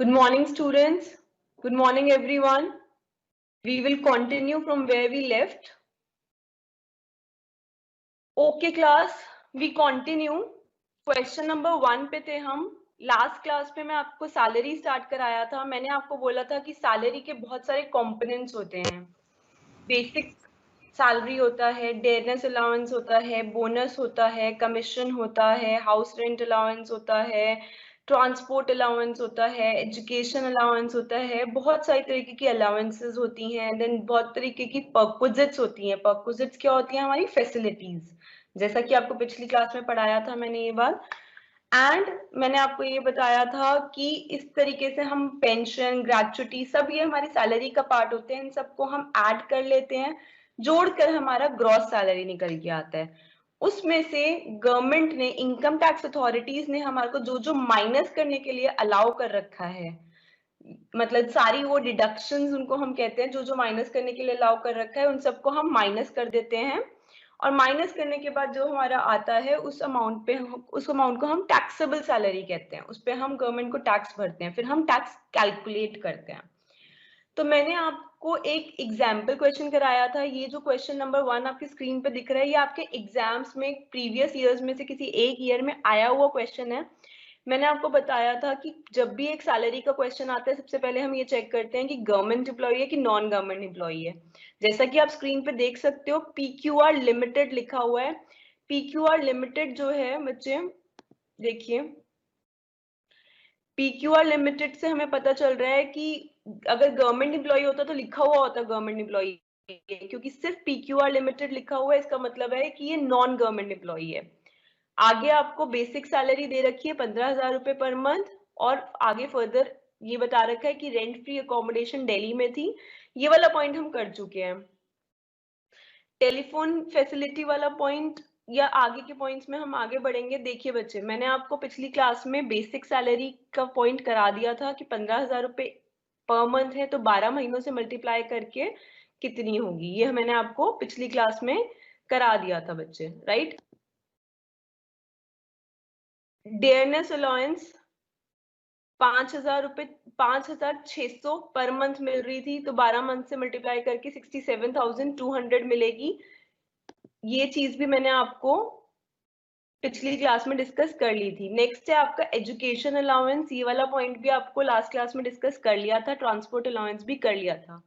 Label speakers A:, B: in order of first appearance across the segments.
A: Good morning, students. Good morning, everyone. We will continue from where we left. Okay, class. We continue. Question number 1 पे थे हम. Last class पे मैं आपको salary start कराया था. मैंने आपको बोला था कि सैलरी के बहुत सारे कंपोनेंट्स होते हैं. बेसिक सैलरी होता है, डेयरनेस अलाउंस होता है, बोनस होता है, कमीशन होता है, हाउस रेंट अलाउंस होता है, ट्रांसपोर्ट अलाउंस होता है, एजुकेशन अलाउंस होता है, बहुत सारी तरीके की अलाउंसेस होती हैं. देन बहुत तरीके की परक्विजिट्स होती हैं. परक्विजिट्स क्या होती हैं? हमारी फैसिलिटीज, जैसा कि आपको पिछली क्लास में पढ़ाया था मैंने ये बात. एंड मैंने आपको ये बताया था कि इस तरीके से हम पेंशन, ग्रेचुटी, सब ये हमारी सैलरी का पार्ट होते हैं. इन सबको हम ऐड कर लेते हैं, जोड़कर हमारा ग्रॉस सैलरी निकल के आता है. उसमें से गवर्नमेंट ने, इनकम टैक्स अथॉरिटीज ने हमारे को जो जो माइनस करने के लिए अलाउ कर रखा है, मतलब सारी वो डिडक्शंस उनको हम कहते हैं, जो जो माइनस करने के लिए अलाउ कर रखा है उन सबको हम माइनस कर देते हैं. और माइनस करने के बाद जो हमारा आता है उस अमाउंट को हम टैक्सेबल सैलरी कहते हैं. उस पे हम गवर्नमेंट को टैक्स भरते हैं, फिर हम टैक्स कैलकुलेट करते हैं. तो मैंने आपको एक एग्जाम्पल क्वेश्चन कराया था. ये जो क्वेश्चन नंबर 1 आपकी स्क्रीन पे दिख रहा है, ये आपके एग्जाम्स में प्रीवियस ईयर्स में से किसी एक ईयर में आया हुआ क्वेश्चन है. मैंने आपको बताया था कि जब भी एक सैलरी का क्वेश्चन आता है, सबसे पहले हम ये चेक करते हैं कि गवर्नमेंट एम्प्लॉई है कि नॉन गवर्नमेंट एम्प्लॉई है. जैसा कि आप स्क्रीन पे देख सकते हो, PQR लिमिटेड लिखा हुआ है. PQR लिमिटेड जो है बच्चे, देखिए, PQR लिमिटेड से हमें पता चल रहा है कि अगर गवर्नमेंट एम्प्लॉई होता तो लिखा हुआ होता गवर्नमेंट एम्प्लॉई, क्योंकि सिर्फ PQR लिमिटेड लिखा हुआ है, इसका मतलब है कि ये नॉन गवर्नमेंट एम्प्लॉई है. आगे आपको बेसिक सैलरी दे रखी है 15,000 रुपए पर मंथ, और आगे फर्दर ये बता रखा है कि रेंट फ्री अकोमोडेशन दिल्ली में थी. ये वाला पॉइंट हम कर चुके हैं. टेलीफोन फैसिलिटी वाला पॉइंट या आगे के पॉइंट्स में हम आगे बढ़ेंगे. देखिए बच्चे, मैंने आपको पिछली क्लास में बेसिक सैलरी का पॉइंट करा दिया था कि 15,000 रुपए पर मंथ है, तो 12 महीनों से मल्टीप्लाई करके कितनी होगी, ये मैंने आपको पिछली क्लास में करा दिया था बच्चे, राइट. डेयरनेस अलाउंस 5,000 रुपए, 5,600 पर मंथ मिल रही थी, तो 12 मंथ से मल्टीप्लाई करके 67,200 मिलेगी. ये चीज भी मैंने आपको पिछली क्लास में डिस्कस कर ली थी. नेक्स्ट है आपका एजुकेशन अलाउंस. ये वाला पॉइंट भी आपको लास्ट क्लास में डिस्कस कर लिया था. ट्रांसपोर्ट अलाउंस भी कर लिया था.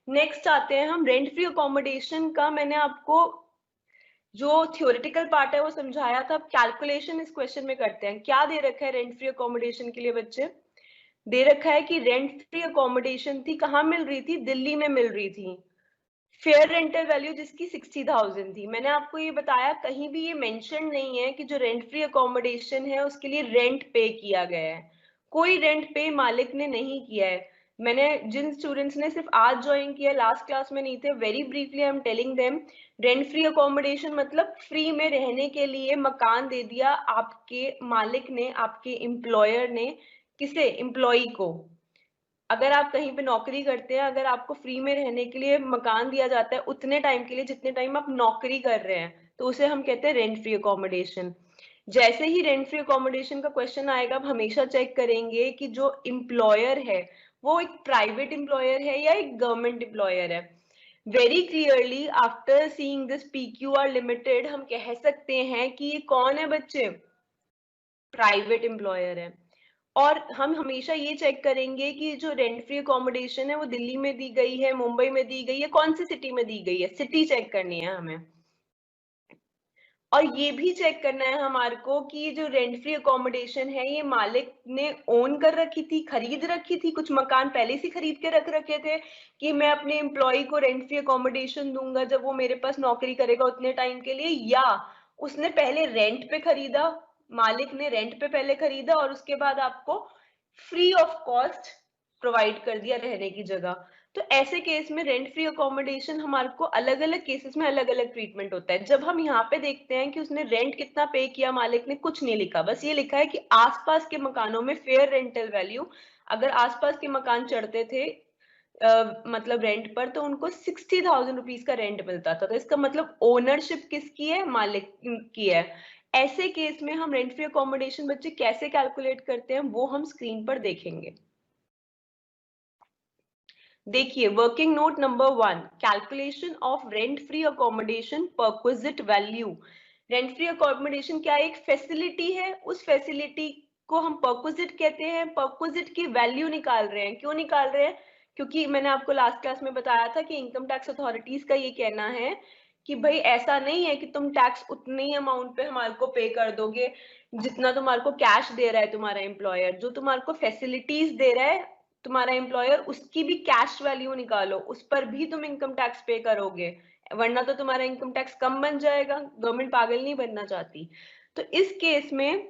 A: नेक्स्ट आते हैं हम रेंट फ्री अकोमोडेशन का. मैंने आपको जो थियोरेटिकल पार्ट है वो समझाया था. कैलकुलेशन इस क्वेश्चन में करते हैं. क्या दे रखा है रेंट फ्री अकोमोडेशन के लिए बच्चे? दे रखा है कि रेंट फ्री अकोमोडेशन थी, कहाँ मिल रही थी? दिल्ली में मिल रही थी. फेयर रेंटल वैल्यू जिसकी 60,000 थी. मैंने आपको ये बताया, कहीं भी ये मेंशन नहीं है कि जो रेंट फ्री अकोमोडेशन है उसके लिए रेंट पे किया गया है. कोई रेंट पे मालिक ने नहीं किया है. मैंने जिन स्टूडेंट्स ने सिर्फ आज ज्वाइन किया, लास्ट क्लास में नहीं थे, very briefly I am telling them, rent free accommodation मतलब फ्री में रहने के लिए मकान दे दिया आपके मालिक ने, आपके एम्प्लॉयर ने. किसे? एम्प्लॉई को. अगर आप कहीं पे नौकरी करते हैं, अगर आपको फ्री में रहने के लिए मकान दिया जाता है उतने टाइम के लिए जितने टाइम आप नौकरी कर रहे हैं, तो उसे हम कहते हैं रेंट फ्री अकोमोडेशन. जैसे ही रेंट फ्री अकोमोडेशन का क्वेश्चन आएगा, आप हमेशा चेक करेंगे कि जो एम्प्लॉयर है वो एक प्राइवेट एम्प्लॉयर है या एक गवर्नमेंट एम्प्लॉयर है. Very clearly after seeing this PQR limited हम कह सकते हैं कि ये कौन है बच्चे? प्राइवेट एम्प्लॉयर है. और हम हमेशा ये चेक करेंगे कि जो रेंट फ्री अकोमोडेशन है वो दिल्ली में दी गई है, मुंबई में दी गई है, कौन सी सिटी में दी गई है. सिटी चेक करनी है हमें. और ये भी चेक करना है हमारे को कि जो रेंट फ्री अकोमोडेशन है ये मालिक ने ओन कर रखी थी, खरीद रखी थी, कुछ मकान पहले से खरीद के रख रखे थे कि मैं अपने एम्प्लॉय को रेंट फ्री अकोमोडेशन दूंगा जब वो मेरे पास नौकरी करेगा उतने टाइम के लिए, या उसने पहले रेंट पे खरीदा, मालिक ने रेंट पे पहले खरीदा और उसके बाद आपको फ्री ऑफ कॉस्ट प्रोवाइड कर दिया रहने की जगह. तो ऐसे केस में रेंट फ्री अकोमोडेशन हमारे को अलग अलग केसेस में अलग अलग ट्रीटमेंट होता है. जब हम यहाँ पे देखते हैं कि उसने रेंट कितना पे किया, मालिक ने कुछ नहीं लिखा, बस ये लिखा है कि आसपास के मकानों में फेयर रेंटल वैल्यू, अगर आसपास के मकान चढ़ते थे मतलब रेंट पर, तो उनको 60,000 रुपीज का रेंट मिलता था. तो इसका मतलब ओनरशिप किसकी है? मालिक की है. ऐसे केस में हम रेंट फ्री अकोमोडेशन बच्चे कैसे कैलकुलेट करते हैं वो हम स्क्रीन पर देखेंगे. देखिए working note number 1, calculation of rent free accommodation perquisite value. Rent free accommodation क्या एक फैसिलिटी है, उस फैसिलिटी को हम परक्विजिट कहते हैं। परक्विजिट की वैल्यू निकाल रहे हैं। क्यों निकाल रहे हैं? क्योंकि मैंने आपको लास्ट क्लास में बताया था कि इनकम टैक्स अथॉरिटीज का ये कहना है कि भाई ऐसा नहीं है कि तुम टैक्स उतने ही अमाउंट पे हमारे को पे कर दोगे जितना तुम्हारे को कैश दे रहा है तुम्हारा एम्प्लॉयर। जो तुम्हारे को फैसिलिटीज दे रहा है तुम्हारा एम्प्लॉयर, उसकी भी कैश वैल्यू निकालो, उस पर भी तुम इनकम टैक्स पे करोगे, वरना तो तुम्हारा इनकम टैक्स कम बन जाएगा। गवर्नमेंट पागल नहीं बनना चाहती। तो इस केस में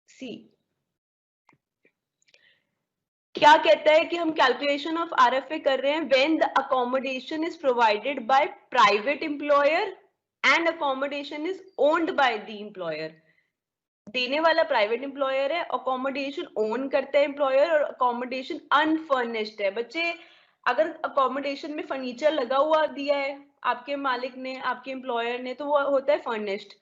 A: सी क्या कहता है कि हम कैलकुलेशन ऑफ आरएफए कर रहे हैं when the accommodation is provided by private employer and accommodation is owned by the employer. देने वाला प्राइवेट एम्प्लॉयर है, अकोमोडेशन ओन करता है एम्प्लॉयर, और अकोमोडेशन अनफर्निश्ड है। बच्चे अगर अकोमोडेशन में फर्नीचर लगा हुआ दिया है आपके मालिक ने, आपके एम्प्लॉयर ने, तो वो होता है फर्निश्ड।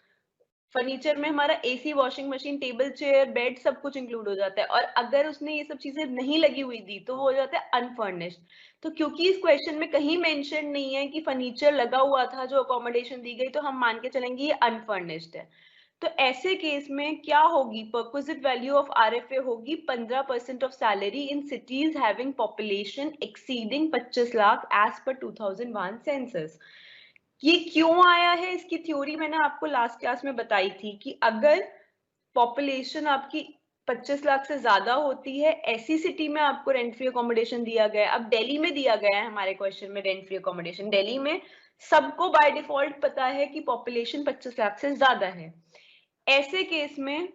A: फर्नीचर में हमारा AC, washing machine, table, chair, bed सब कुछ इंक्लूड हो जाता है। और अगर उसने ये सब चीजें नहीं लगी हुई दी तो वो हो जाता है अनफर्निश्ड। तो क्योंकि इस क्वेश्चन में कहीं मेंशन नहीं है कि फर्नीचर लगा हुआ था जो अकोमोडेशन दी गई, तो हम मान के चलेंगे ये अनफर्निश्ड है। तो ऐसे केस में क्या होगी? परक्विजिट वैल्यू ऑफ आरएफए होगी 15% of salary in cities having population exceeding 25 lakh as per 2001 census. ये क्यों आया है? इसकी थ्योरी मैंने आपको लास्ट क्लास में बताई थी कि अगर पॉपुलेशन आपकी 25 लाख से ज्यादा होती है, ऐसी सिटी में आपको रेंट फ्री अकोमोडेशन दिया गया है। अब दिल्ली में दिया गया है हमारे क्वेश्चन में रेंट फ्री अकोमोडेशन। दिल्ली में सबको बाय डिफॉल्ट पता है कि पॉपुलेशन 25 लाख से ज्यादा है। ऐसे केस में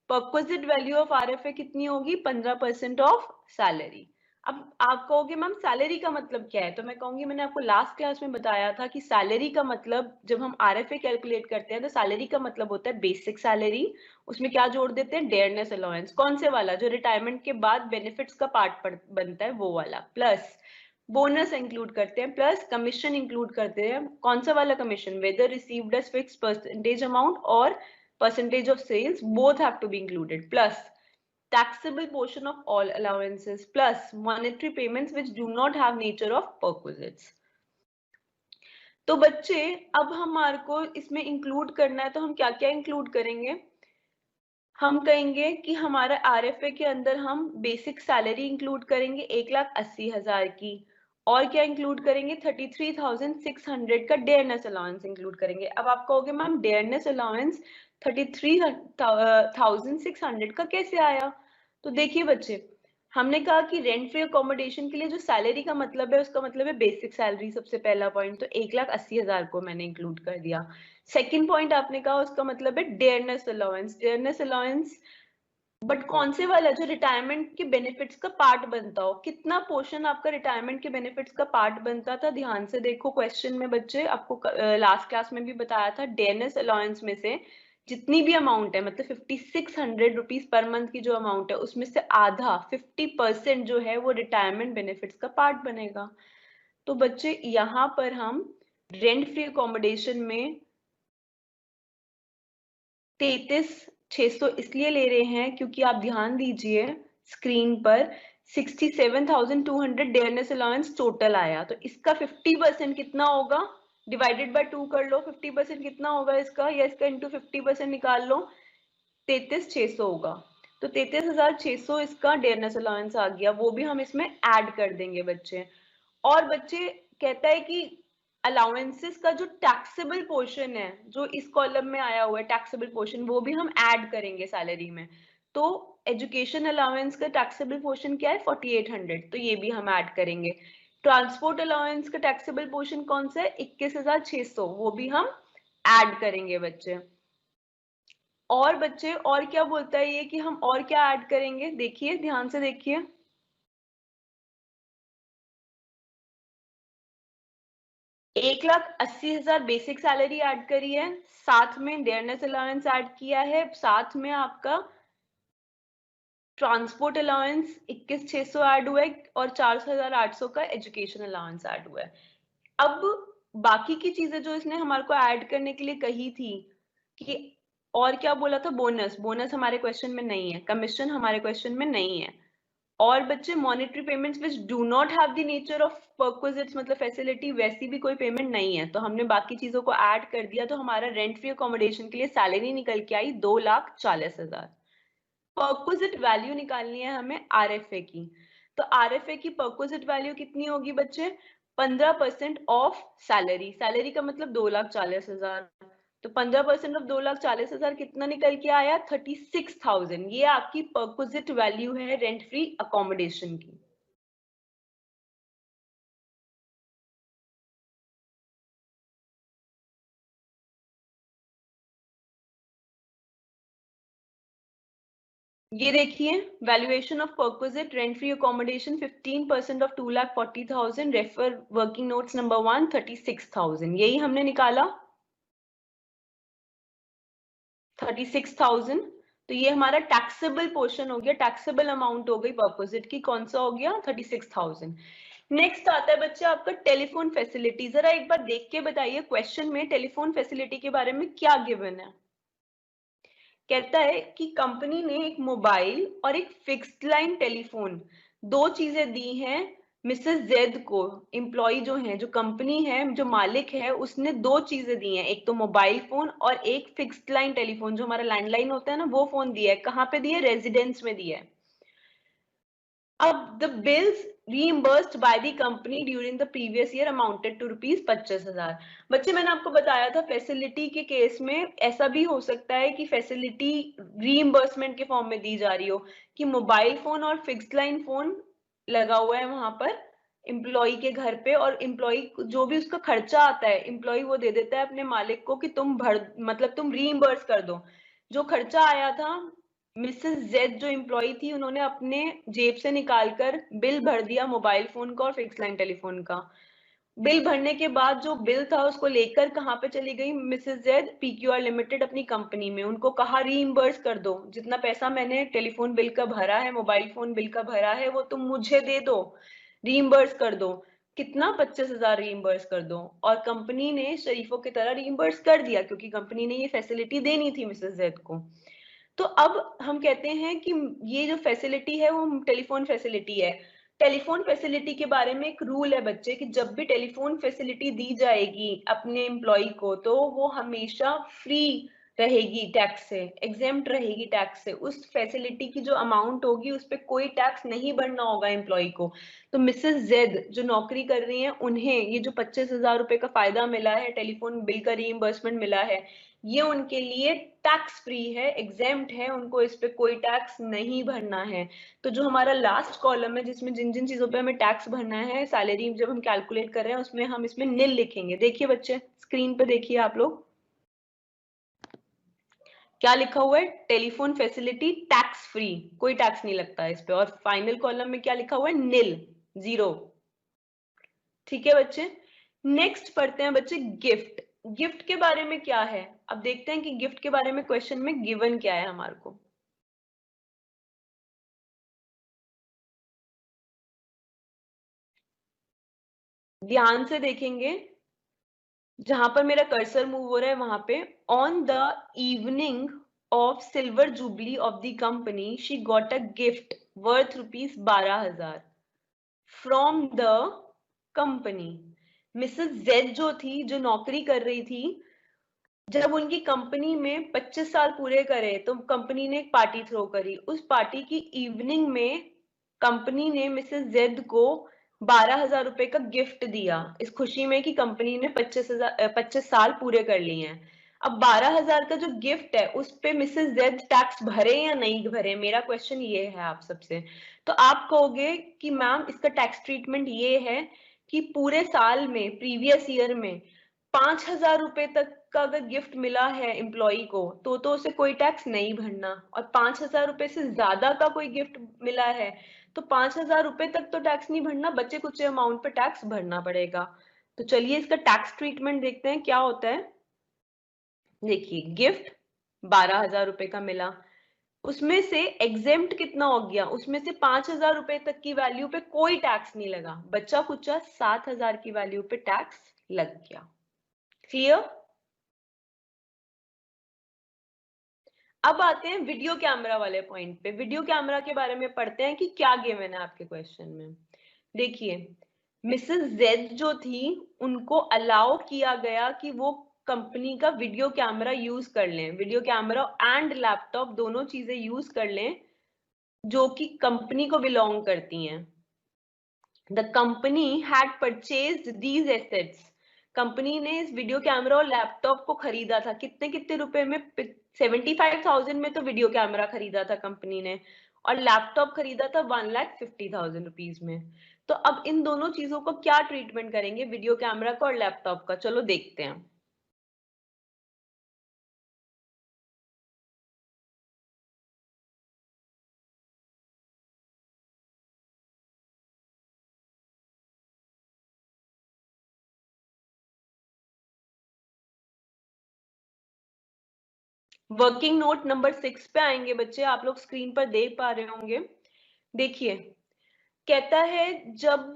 A: परक्विजिट वैल्यू ऑफ आरएफए कितनी होगी? 15% ऑफ सैलरी। अब आप कहोगे मैम सैलरी का मतलब क्या है? तो मैं कहूंगी मैंने आपको लास्ट क्लास में बताया था कि सैलरी का मतलब, जब हम आरएफए कैलकुलेट करते हैं तो सैलरी का मतलब होता है बेसिक सैलरी, उसमें क्या जोड़ देते हैं? Dearness allowance. कौन से वाला? जो रिटायरमेंट के बाद बेनिफिट्स का पार्ट बनता है वो वाला, प्लस बोनस इंक्लूड करते हैं, प्लस कमीशन इंक्लूड करते हैं। कौन सा वाला commission? Whether received as fixed percentage amount और percentage of sales, both have to be included, plus taxable portion of all allowances, plus monetary payments which do not have nature of perquisites. तो बच्चे अब हमारे को इसमें include करना है, तो हम क्या क्या इंक्लूड करेंगे? हम कहेंगे कि हमारा आरएफए के अंदर हम बेसिक सैलरी इंक्लूड करेंगे 1,80,000 की, और क्या इंक्लूड करेंगे? 33,600 का डेयरनेस अलाउंस इंक्लूड करेंगे। अब आप कहोगे मैम डेयरनेस अलाउंस 33,600 का कैसे आया? तो देखिए बच्चे, हमने कहा कि रेंट फ्री अकोमोडेशन के लिए जो सैलरी का मतलब है उसका मतलब है बेसिक सैलरी, सबसे पहला पॉइंट। तो 1,80,000 को मैंने इंक्लूड कर दिया। सेकंड पॉइंट आपने कहा उसका मतलब है dearness allowance. Dearness allowance but कौन से वाला? जो रिटायरमेंट के बेनिफिट्स का पार्ट बनता हो। कितना पोर्शन आपका रिटायरमेंट के बेनिफिट्स का पार्ट बनता था? ध्यान से देखो क्वेश्चन में बच्चे, आपको लास्ट क्लास में भी बताया था, डेयरनेस अलाउंस में से जितनी भी अमाउंट है, मतलब 5,600 रुपीज पर मंथ की जो अमाउंट है, उसमें से आधा 50% जो है वो रिटायरमेंट बेनिफिट्स का पार्ट बनेगा। तो बच्चे यहाँ पर हम रेंट फ्री अकोमोडेशन में 33,600 इसलिए ले रहे हैं क्योंकि आप ध्यान दीजिए स्क्रीन पर 67,200 डेयरनेस अलाउंस टोटल आया। तो इसका 50% कितना होगा? डिवाइडेड बाय 2 कर लो। 50% कितना होगा इसका, या इसका इंटू 50% निकाल लो, 33,600 होगा। तो 33,600 इसका डेयरनेस अलाउंस आ गया, वो भी हम इसमें ऐड कर देंगे बच्चे। और बच्चे कहता है कि अलाउंसेस का जो टैक्सेबल पोर्शन है, जो इस कॉलम में आया हुआ है टैक्सेबल पोर्शन, वो भी हम ऐड करेंगे सैलरी में। तो एजुकेशन अलाउंस का टैक्सेबल पोर्शन क्या है? 4,800, तो ये भी हम ऐड करेंगे। ट्रांसपोर्ट अलाउंस का टैक्सेबल पोर्शन कौन सा है? 21,600, वो भी हम ऐड करेंगे बच्चे। और बच्चे और क्या बोलता है ये कि हम और क्या ऐड करेंगे? देखिए ध्यान से देखिए, 1,80,000 बेसिक सैलरी ऐड करी है, साथ में डेयरनेस अलाउंस ऐड किया है, साथ में आपका ट्रांसपोर्ट अलाउंस 21,600 ऐड हुआ है, और 4,800 का एजुकेशन अलाउंस ऐड हुआ है। अब बाकी की चीजें जो इसने हमारे को ऐड करने के लिए कही थी कि, और क्या बोला था? बोनस। बोनस हमारे क्वेश्चन में नहीं है, कमीशन हमारे क्वेश्चन में नहीं है, और बच्चे monetary payments which do not have the nature of perquisites मतलब फैसिलिटी, वैसी भी कोई पेमेंट नहीं है, तो हमने बाकी चीजों को ऐड कर दिया, तो हमारा रेंट फ्री अकोमोडेशन के लिए सैलरी निकल के आई 2,40,000। परक्विजिट वैल्यू निकालनी है हमें आरएफए की, तो आरएफए की परक्विजिट वैल्यू कितनी होगी बच्चे? 15% ऑफ सैलरी, सैलरी का मतलब 2,40,000, तो 15% ऑफ 2,40,000 कितना निकल के आया? 36,000। ये आपकी परक्विजिट वैल्यू है रेंट फ्री अकोमोडेशन की। ये देखिए valuation of perquisite rent free accommodation 15% of 2,40,000, refer working notes number 1 36,000, यही हमने निकाला 36,000। तो ये हमारा टैक्सेबल पोर्शन हो गया, टैक्सेबल अमाउंट हो गई परक्विजिट की, कौन सा हो गया? 36,000। नेक्स्ट आता है बच्चे आपका टेलीफोन फैसिलिटी। जरा एक बार देख के बताइए क्वेश्चन में टेलीफोन फैसिलिटी के बारे में क्या गिवन है। कहता है कि कंपनी ने एक मोबाइल और एक फिक्स्ड लाइन टेलीफोन, दो चीजें दी हैं मिसेस जेड को। एम्प्लॉय जो है, जो कंपनी है, जो मालिक है, उसने दो चीजें दी हैं, एक तो मोबाइल फोन और एक फिक्स्ड लाइन टेलीफोन, जो हमारा लैंडलाइन होता है ना, वो फोन दिया है। कहाँ पे दिया है? रेजिडेंस में दिया है। अब the bills reimbursed by the company during the previous year amounted to rupees 25,000। बच्चे मैंने आपको बताया था फैसिलिटी के केस में ऐसा भी हो सकता है कि फैसिलिटी रीइंबर्समेंट के फॉर्म में दी जा रही हो, कि मोबाइल फोन और फिक्स्ड लाइन फोन लगा हुआ है वहां पर एम्प्लॉय के घर पे, और एम्प्लॉय जो भी उसका खर्चा आता है एम्प्लॉय वो दे देता है अपने मालिक को कि तुम भर मतलब तुम रीइंबर्स कर दो। जो खर्चा आया था, मिसेस जेड जो एम्प्लॉय थी, उन्होंने अपने जेब से निकालकर बिल भर दिया मोबाइल फोन का और फिक्स लाइन टेलीफोन का। बिल भरने के बाद जो बिल था उसको लेकर कहाँ पे चली गई मिसेस जेड? पीक्यूआर लिमिटेड अपनी कंपनी में। उनको कहा रीइंबर्स कर दो, जितना पैसा मैंने टेलीफोन बिल का भरा है, मोबाइल फोन बिल का भरा है, वो तुम मुझे दे दो, रीइंबर्स कर दो। कितना? 25,000 रीइंबर्स कर दो। और कंपनी ने शरीफों की तरह रीइंबर्स कर दिया, क्योंकि कंपनी ने ये फैसिलिटी देनी थी मिसेस जेड को। तो अब हम कहते हैं कि ये जो फैसिलिटी है वो टेलीफोन फैसिलिटी है। टेलीफोन फैसिलिटी के बारे में एक रूल है बच्चे कि जब भी टेलीफोन फैसिलिटी दी जाएगी अपने एम्प्लॉय को, तो वो हमेशा फ्री रहेगी, टैक्स से एग्जेम्प्ट रहेगी, टैक्स से। उस फैसिलिटी की जो अमाउंट होगी उस पर कोई टैक्स नहीं भरना होगा एम्प्लॉय को। तो मिसेस जेड जो नौकरी कर रही हैं, उन्हें ये जो 25,000 रुपए का फायदा मिला है, टेलीफोन बिल का रीइंबर्समेंट मिला है, ये उनके लिए टैक्स फ्री है, एग्जेम्प्ट है, उनको इस पे कोई टैक्स नहीं भरना है। तो जो हमारा लास्ट कॉलम है जिसमें जिन जिन चीजों पे हमें टैक्स भरना है, सैलरी जब हम कैलकुलेट कर रहे हैं उसमें हम इसमें निल लिखेंगे। देखिए बच्चे स्क्रीन पे देखिए आप लोग क्या लिखा हुआ है? टेलीफोन फैसिलिटी टैक्स फ्री, कोई टैक्स नहीं लगता है इस पे। और फाइनल कॉलम में क्या लिखा हुआ है? निल, जीरो। ठीक है बच्चे, नेक्स्ट पढ़ते हैं बच्चे गिफ्ट। गिफ्ट के बारे में क्या है, अब देखते हैं कि गिफ्ट के बारे में क्वेश्चन में गिवन क्या है हमारे को। ध्यान से देखेंगे, जहां पर मेरा कर्सर मूव हो रहा है वहां पे, on the evening of silver jubilee of the company she got a gift worth rupees 12,000 from the company. Mrs Z जो थी, जो नौकरी कर रही थी, जब उनकी कंपनी में 25 साल पूरे करे तो कंपनी ने एक पार्टी थ्रो करी। उस पार्टी की इवनिंग में कंपनी ने मिसेस जेड को 12,000 रुपए का गिफ्ट दिया, इस खुशी में कि कंपनी ने 25 साल पूरे कर लिए हैं। अब 12,000 का जो गिफ्ट है उस पे मिसेस जेड टैक्स भरे या नहीं भरे, मेरा क्वेश्चन ये है आप सबसे। तो आप कहोगे कि मैम इसका टैक्स ट्रीटमेंट ये है कि पूरे साल में, प्रीवियस ईयर में 5,000 रुपए तक का अगर गिफ्ट मिला है एम्प्लॉय को, तो उसे कोई टैक्स नहीं भरना। और 5,000 रुपए से ज्यादा का कोई गिफ्ट मिला है तो 5,000 रुपए तक तो टैक्स नहीं भरना, बचे कुछ अमाउंट पे टैक्स भरना पड़ेगा। तो चलिए इसका टैक्स ट्रीटमेंट देखते हैं क्या होता है। देखिए गिफ्ट 12,000 रुपए का मिला, उसमें से एग्जेम्प्ट कितना हो गया, उसमें से 5,000 रुपए तक की वैल्यू पे कोई टैक्स नहीं लगा, बचा कुचा 7,000 की वैल्यू पे टैक्स लग गया। क्लियर? अब आते हैं वीडियो कैमरा वाले पॉइंट पे। वीडियो कैमरा के बारे में पढ़ते हैं कि क्या गिवन है आपके क्वेश्चन में। देखिए, मिसेस जेड जो थी उनको अलाउ किया गया कि वो कंपनी का वीडियो कैमरा यूज कर लें, वीडियो कैमरा एंड लैपटॉप दोनों चीजें यूज कर लें जो कि कंपनी को बिलोंग करती हैं। The company had purchased these assets, company ने इस वीडियो कैमरा और लैपटॉप को खरीदा था। कितने कितने रुपए में? 75,000 में तो वीडियो कैमरा खरीदा था कंपनी ने, और लैपटॉप खरीदा था 1,50,000 रुपीज में। तो अब इन दोनों चीजों को क्या ट्रीटमेंट करेंगे, वीडियो कैमरा का और लैपटॉप का? चलो देखते हैं। वर्किंग नोट नंबर 6 पे आएंगे बच्चे, आप लोग स्क्रीन पर देख पा रहे होंगे। देखिए, कहता है जब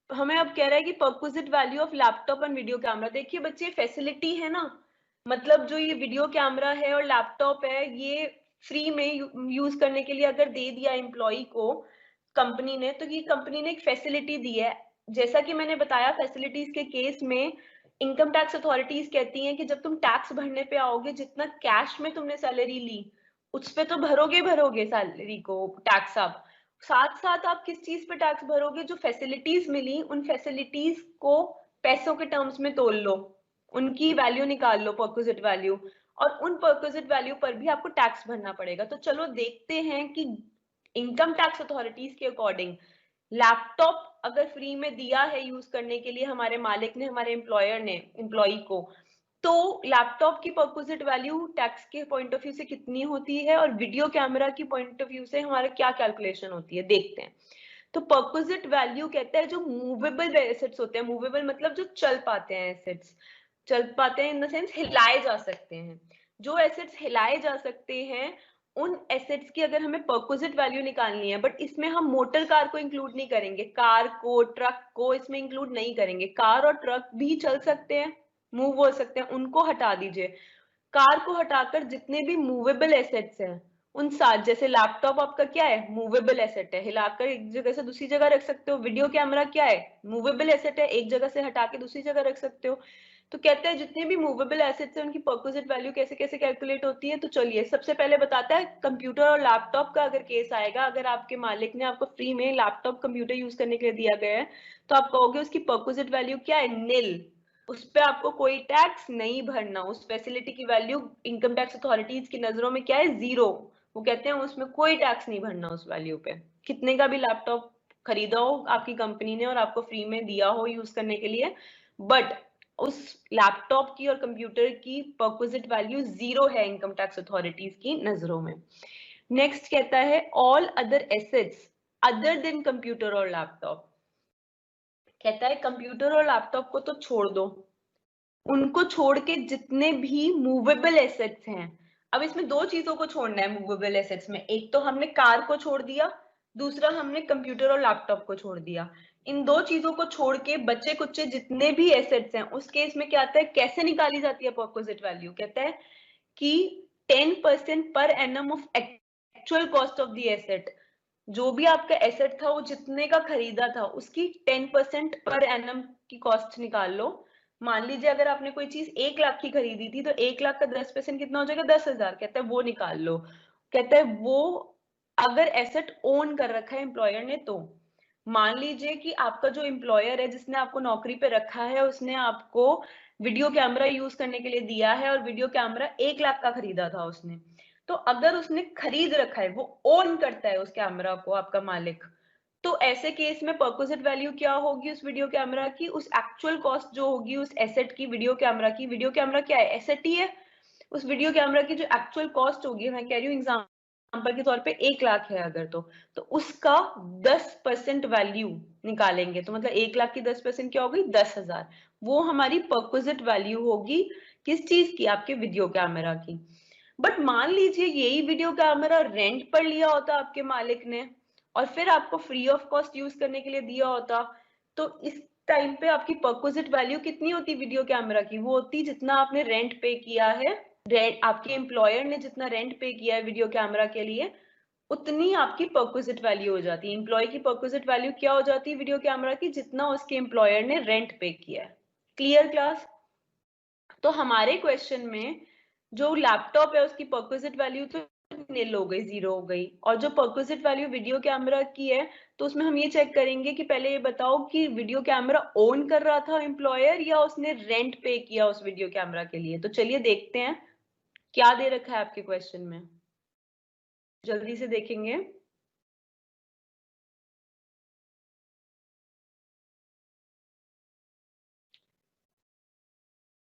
A: हमें अब कह रहा है कि perquisite value of laptop and video camera. देखिए बच्चे, फैसिलिटी है ना, मतलब जो ये वीडियो कैमरा है और लैपटॉप है ये फ्री में यूज करने के लिए अगर दे दिया एम्प्लॉय को कंपनी ने, तो ये कंपनी ने एक फैसिलिटी दी है। जैसा कि मैंने बताया, फैसिलिटीज के केस में इनकम टैक्स अथॉरिटीज कहती हैं कि जब तुम टैक्स भरने पे आओगे, जितना कैश में तुमने सैलरी ली उस पे तो भरोगे भरोगे सैलरी को टैक्स। आप साथ साथ आप किस चीज पे टैक्स भरोगे? जो फैसिलिटीज मिली उन फैसिलिटीज को पैसों के टर्म्स में तोल लो, उनकी वैल्यू निकाल लो, परक्विजिट वैल्यू, और उन परक्विजिट वैल्यू पर भी आपको टैक्स भरना पड़ेगा। तो चलो देखते हैं कि इनकम टैक्स अथॉरिटीज के अकॉर्डिंग लैपटॉप अगर फ्री में दिया है यूज करने के लिए हमारे मालिक ने, हमारे एम्प्लॉयर ने एम्प्लॉय को, तो लैपटॉप की परक्विजिट वैल्यू टैक्स के पॉइंट ऑफ व्यू से कितनी होती है और वीडियो कैमरा की पॉइंट ऑफ व्यू से हमारा क्या कैलकुलेशन होती है, देखते हैं। तो परक्विजिट वैल्यू कहता है जो मूवेबल एसेट्स होते हैं, मूवेबल मतलब जो चल पाते हैं एसेट्स, चल पाते हैं इन द सेंस हिलाए जा सकते हैं। जो एसेट्स हिलाए जा सकते हैं उन एसेट्स की अगर हमें परक्विजिट वैल्यू निकालनी है, बट इसमें हम मोटर कार को इंक्लूड नहीं करेंगे, कार को, ट्रक को इसमें इंक्लूड नहीं करेंगे। कार और ट्रक भी चल सकते हैं, मूव हो सकते हैं, उनको हटा दीजिए। कार को हटाकर जितने भी मूवेबल एसेट्स हैं उन साथ, जैसे लैपटॉप आपका क्या है, मूवेबल एसेट है, हिलाकर एक जगह से दूसरी जगह रख सकते हो। वीडियो कैमरा क्या है, मूवेबल एसेट है, एक जगह से हटा के दूसरी जगह रख सकते हो। तो कहते हैं जितने भी मूवेबल एसेट्स हैं उनकी परक्विजिट वैल्यू कैसे कैसे कैलकुलेट होती है। तो चलिए सबसे पहले बताता है कंप्यूटर और लैपटॉप का अगर केस आएगा, अगर आपके मालिक ने आपको फ्री में लैपटॉप कंप्यूटर यूज करने के लिए दिया गया है, तो आप कहोगे उसकी परक्विजिट वैल्यू क्या है, निल, उस पर आपको कोई टैक्स नहीं भरना। उस फैसिलिटी की वैल्यू इनकम टैक्स अथॉरिटीज की नजरों में क्या है, जीरो। वो कहते हैं उसमें कोई टैक्स नहीं भरना उस वैल्यू पे, कितने का भी लैपटॉप खरीदा हो आपकी कंपनी ने और आपको फ्री में दिया हो यूज करने के लिए, बट उस लैपटॉप की और कंप्यूटर की परक्विजिट वैल्यू जीरो है इनकम टैक्स अथॉरिटीज की नजरों में। नेक्स्ट कहता है all other assets other than computer और लैपटॉप। कहता है कंप्यूटर और लैपटॉप को तो छोड़ दो, उनको छोड़ के जितने भी मूवेबल एसेट्स हैं। अब इसमें दो चीजों को छोड़ना है मूवेबल एसेट्स में, एक तो हमने कार को छोड़ दिया, दूसरा हमने कंप्यूटर और लैपटॉप को छोड़ दिया। इन दो चीजों को छोड़ के बचे कुचे जितने भी एसेट्स हैं, उस केस में क्या आता है, कैसे निकाली जाती है परक्विजिट वैल्यू? कहता है कि 10% per annum of actual cost of the asset. जो भी आपका एसेट था वो जितने का खरीदा था उसकी 10% पर एनम की कॉस्ट निकाल लो। मान लीजिए अगर आपने कोई चीज 1 लाख की खरीदी थी तो 1 लाख का 10% कितना हो जाएगा, 10,000। कहता है वो निकाल लो। कहता है वो अगर एसेट ओन कर रखा है एम्प्लॉयर ने तो। मान लीजिए कि आपका जो एम्प्लॉयर है जिसने आपको नौकरी पे रखा है उसने आपको वीडियो कैमरा यूज करने के लिए दिया है और वीडियो कैमरा 1 लाख का खरीदा था उसने, तो अगर उसने खरीद रखा है, वो ओन करता है उस कैमरा को आपका मालिक, तो ऐसे केस में परक्विजिट वैल्यू क्या होगी उस वीडियो कैमरा की, उस एक्चुअल कॉस्ट जो होगी उस एसेट की, वीडियो कैमरा की। वीडियो कैमरा क्या है, एसेट ही है। उस वीडियो कैमरा की जो एक्चुअल कॉस्ट होगी, मैं कह रही हूँ एग्जाम्पल के तौर पे 1 लाख है अगर, तो उसका 10% वैल्यू निकालेंगे, तो मतलब 1 लाख की 10% क्या होगी, 10,000। वो हमारी परक्विजिट वैल्यू होगी किस चीज की, आपके वीडियो कैमरा की। बट मान लीजिए यही वीडियो कैमरा रेंट पर लिया होता आपके मालिक ने और फिर आपको फ्री ऑफ कॉस्ट यूज करने के लिए दिया होता, तो इस टाइम पे आपकी परक्विजिट वैल्यू कितनी होती वीडियो कैमरा की, वो होती जितना आपने रेंट पे किया है रेंट, आपके एम्प्लॉयर ने जितना रेंट पे किया है वीडियो कैमरा के लिए, उतनी आपकी परक्विजिट वैल्यू हो जाती है। एम्प्लॉय की परक्विजिट वैल्यू क्या हो जाती है वीडियो कैमरा की? जितना उसके एम्प्लॉयर ने रेंट पे किया है। Clear class? तो हमारे क्वेश्चन में जो लैपटॉप है उसकी परक्विजिट वैल्यू तो निल हो गई, जीरो हो गई, और जो परक्विजिट वैल्यू वीडियो कैमरा की है तो उसमें हम ये चेक करेंगे कि पहले ये बताओ कि वीडियो कैमरा ओन कर रहा था एम्प्लॉयर या उसने रेंट पे किया उस वीडियो कैमरा के लिए। तो चलिए देखते हैं क्या दे रखा है आपके क्वेश्चन में, जल्दी से देखेंगे।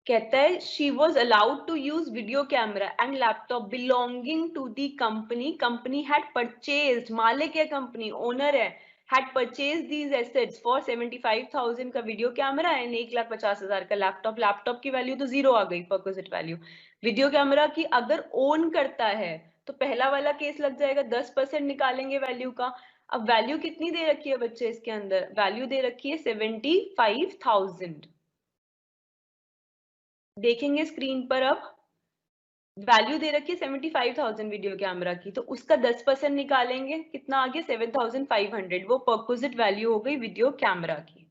A: कहता है she was allowed to use video camera and laptop belonging to the company, company had purchased, मालिक है कंपनी, ओनर है, had purchase these assets for 75,000 का वीडियो कैमरा एंड 1,50,000 का लैपटॉप। लैपटॉप की वैल्यू तो जीरो आ गई, परक्विजिट वैल्यू। वीडियो कैमरा की अगर ओन करता है तो पहला वाला केस लग जाएगा, 10% निकालेंगे वैल्यू का। अब वैल्यू कितनी दे रखी है बच्चे इसके अंदर? वैल्यू दे रखी है 75,000। देखेंगे स्क्रीन पर, अब वैल्यू दे रखी है 75,000 वीडियो कैमरा की, तो उसका 10% निकालेंगे, कितना आ गया? 7,500। वो परक्विजिट वैल्यू हो गई वीडियो कैमरा की।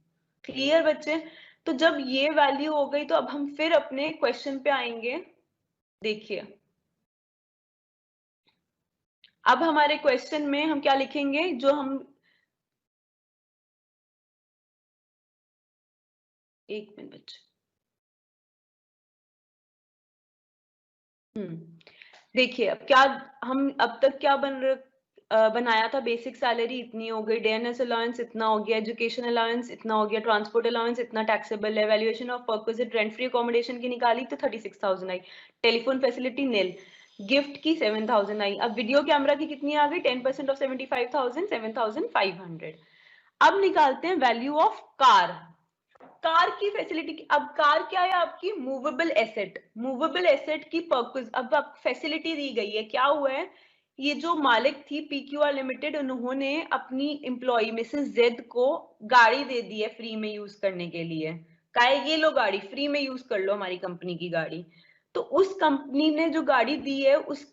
A: क्लियर बच्चे? तो जब ये वैल्यू हो गई तो अब हम फिर अपने क्वेश्चन पे आएंगे। देखिए अब हमारे क्वेश्चन में हम क्या लिखेंगे, जो हम, एक मिनट बच्चे, देखिए अब क्या, हम अब तक क्या बनाया था? बेसिक सैलरी इतनी हो गई, डीएनएस अलाउंस इतना हो गया, एजुकेशन अलाउंस इतना हो गया, ट्रांसपोर्ट अलाउंस इतना टैक्सेबल है, valuation of perquisite rent free accommodation की निकाली तो 36,000 आई, टेलीफोन फैसिलिटी निल, गिफ्ट की 7,000 आई। अब वीडियो कैमरा की कितनी आ गई? 10% ऑफ 75,000, 7,500। अब निकालते हैं वैल्यू ऑफ कार। कार की फैसिलिटी की, अब कार क्या है आपकी? Movable asset. मूवेबल एसेट की पर्पस, अब आप फैसिलिटी दी गई है, क्या हुआ है? ये जो मालिक थी पीक्यूआर लिमिटेड, उन्होंने अपनी एम्प्लॉय मिसेस जेड को गाड़ी दे दी है फ्री में यूज करने के लिए। काहे? ये लो गाड़ी फ्री में यूज कर लो, हमारी कंपनी की गाड़ी। तो उस कंपनी ने जो गाड़ी दी है, उस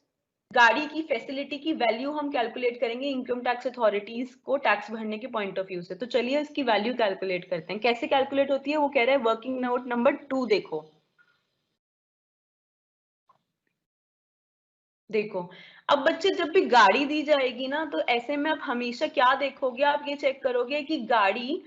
A: गाड़ी की फैसिलिटी की वैल्यू हम कैलकुलेट करेंगे इनकम टैक्स अथॉरिटीज को टैक्स भरने के पॉइंट ऑफ व्यू से। तो चलिए इसकी वैल्यू कैलकुलेट करते हैं। कैसे कैलकुलेट होती है वो कह रहे हैं, वर्किंग नोट नंबर 2 देखो। देखो अब बच्चे, जब भी गाड़ी दी जाएगी ना, तो ऐसे में आप हमेशा क्या देखोगे? आप ये चेक करोगे कि गाड़ी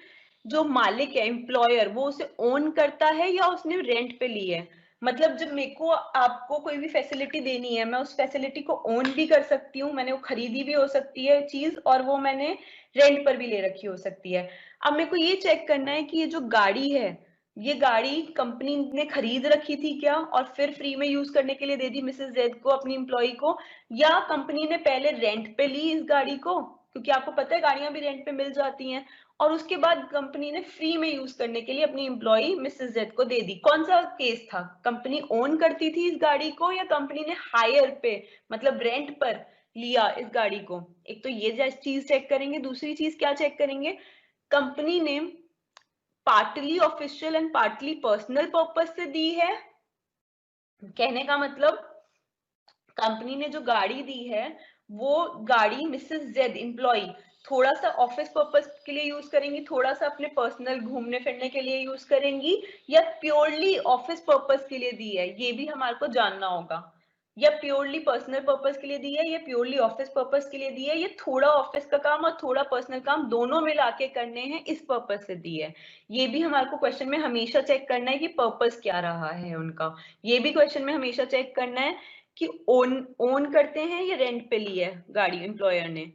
A: जो मालिक है एम्प्लॉयर, वो उसे ओन करता है या उसने रेंट पे ली है। मतलब जब मेरे को आपको कोई भी फैसिलिटी देनी है, मैं उस फैसिलिटी को ओन भी कर सकती हूँ, मैंने वो खरीदी भी हो सकती है चीज, और वो मैंने रेंट पर भी ले रखी हो सकती है। अब मेरे को ये चेक करना है कि ये जो गाड़ी है, ये गाड़ी कंपनी ने खरीद रखी थी क्या और फिर फ्री में यूज करने के लिए दे दी मिसेस जेड को, अपनी एम्प्लॉय को, या कंपनी ने पहले रेंट पे ली इस गाड़ी को, क्योंकि आपको पता है गाड़ियां भी रेंट पे मिल जाती हैं, और उसके बाद कंपनी ने फ्री में यूज करने के लिए अपनी एम्प्लॉय मिसेस जेड को दे दी। कौन सा केस था? कंपनी ओन करती थी इस गाड़ी को या कंपनी ने हायर पे, मतलब रेंट पर लिया इस गाड़ी को? एक तो ये चीज चेक करेंगे। दूसरी चीज क्या चेक करेंगे? कंपनी ने partly official and partly personal purpose से दी है। कहने का मतलब, कंपनी ने जो गाड़ी दी है, वो गाड़ी मिसेस जेड एम्प्लॉय थोड़ा सा ऑफिस पर्पस के लिए यूज करेंगी, थोड़ा सा अपने पर्सनल घूमने फिरने के लिए यूज करेंगी, या प्योरली ऑफिस पर्पस के लिए दी है, ये भी हमारे को जानना होगा। या प्योरली पर्सनल पर्पस के लिए दी है, या प्योरली ऑफिस पर्पस के लिए दी है, ये थोड़ा ऑफिस का काम और थोड़ा पर्सनल काम दोनों मिला के करने हैं, इस पर्पस से दी है। ये भी हमारे को क्वेश्चन में हमेशा चेक करना है कि पर्पस क्या रहा है उनका। ये भी क्वेश्चन में हमेशा चेक करना है कि ओन ओन करते हैं या रेंट पे ली है गाड़ी एम्प्लॉयर ने।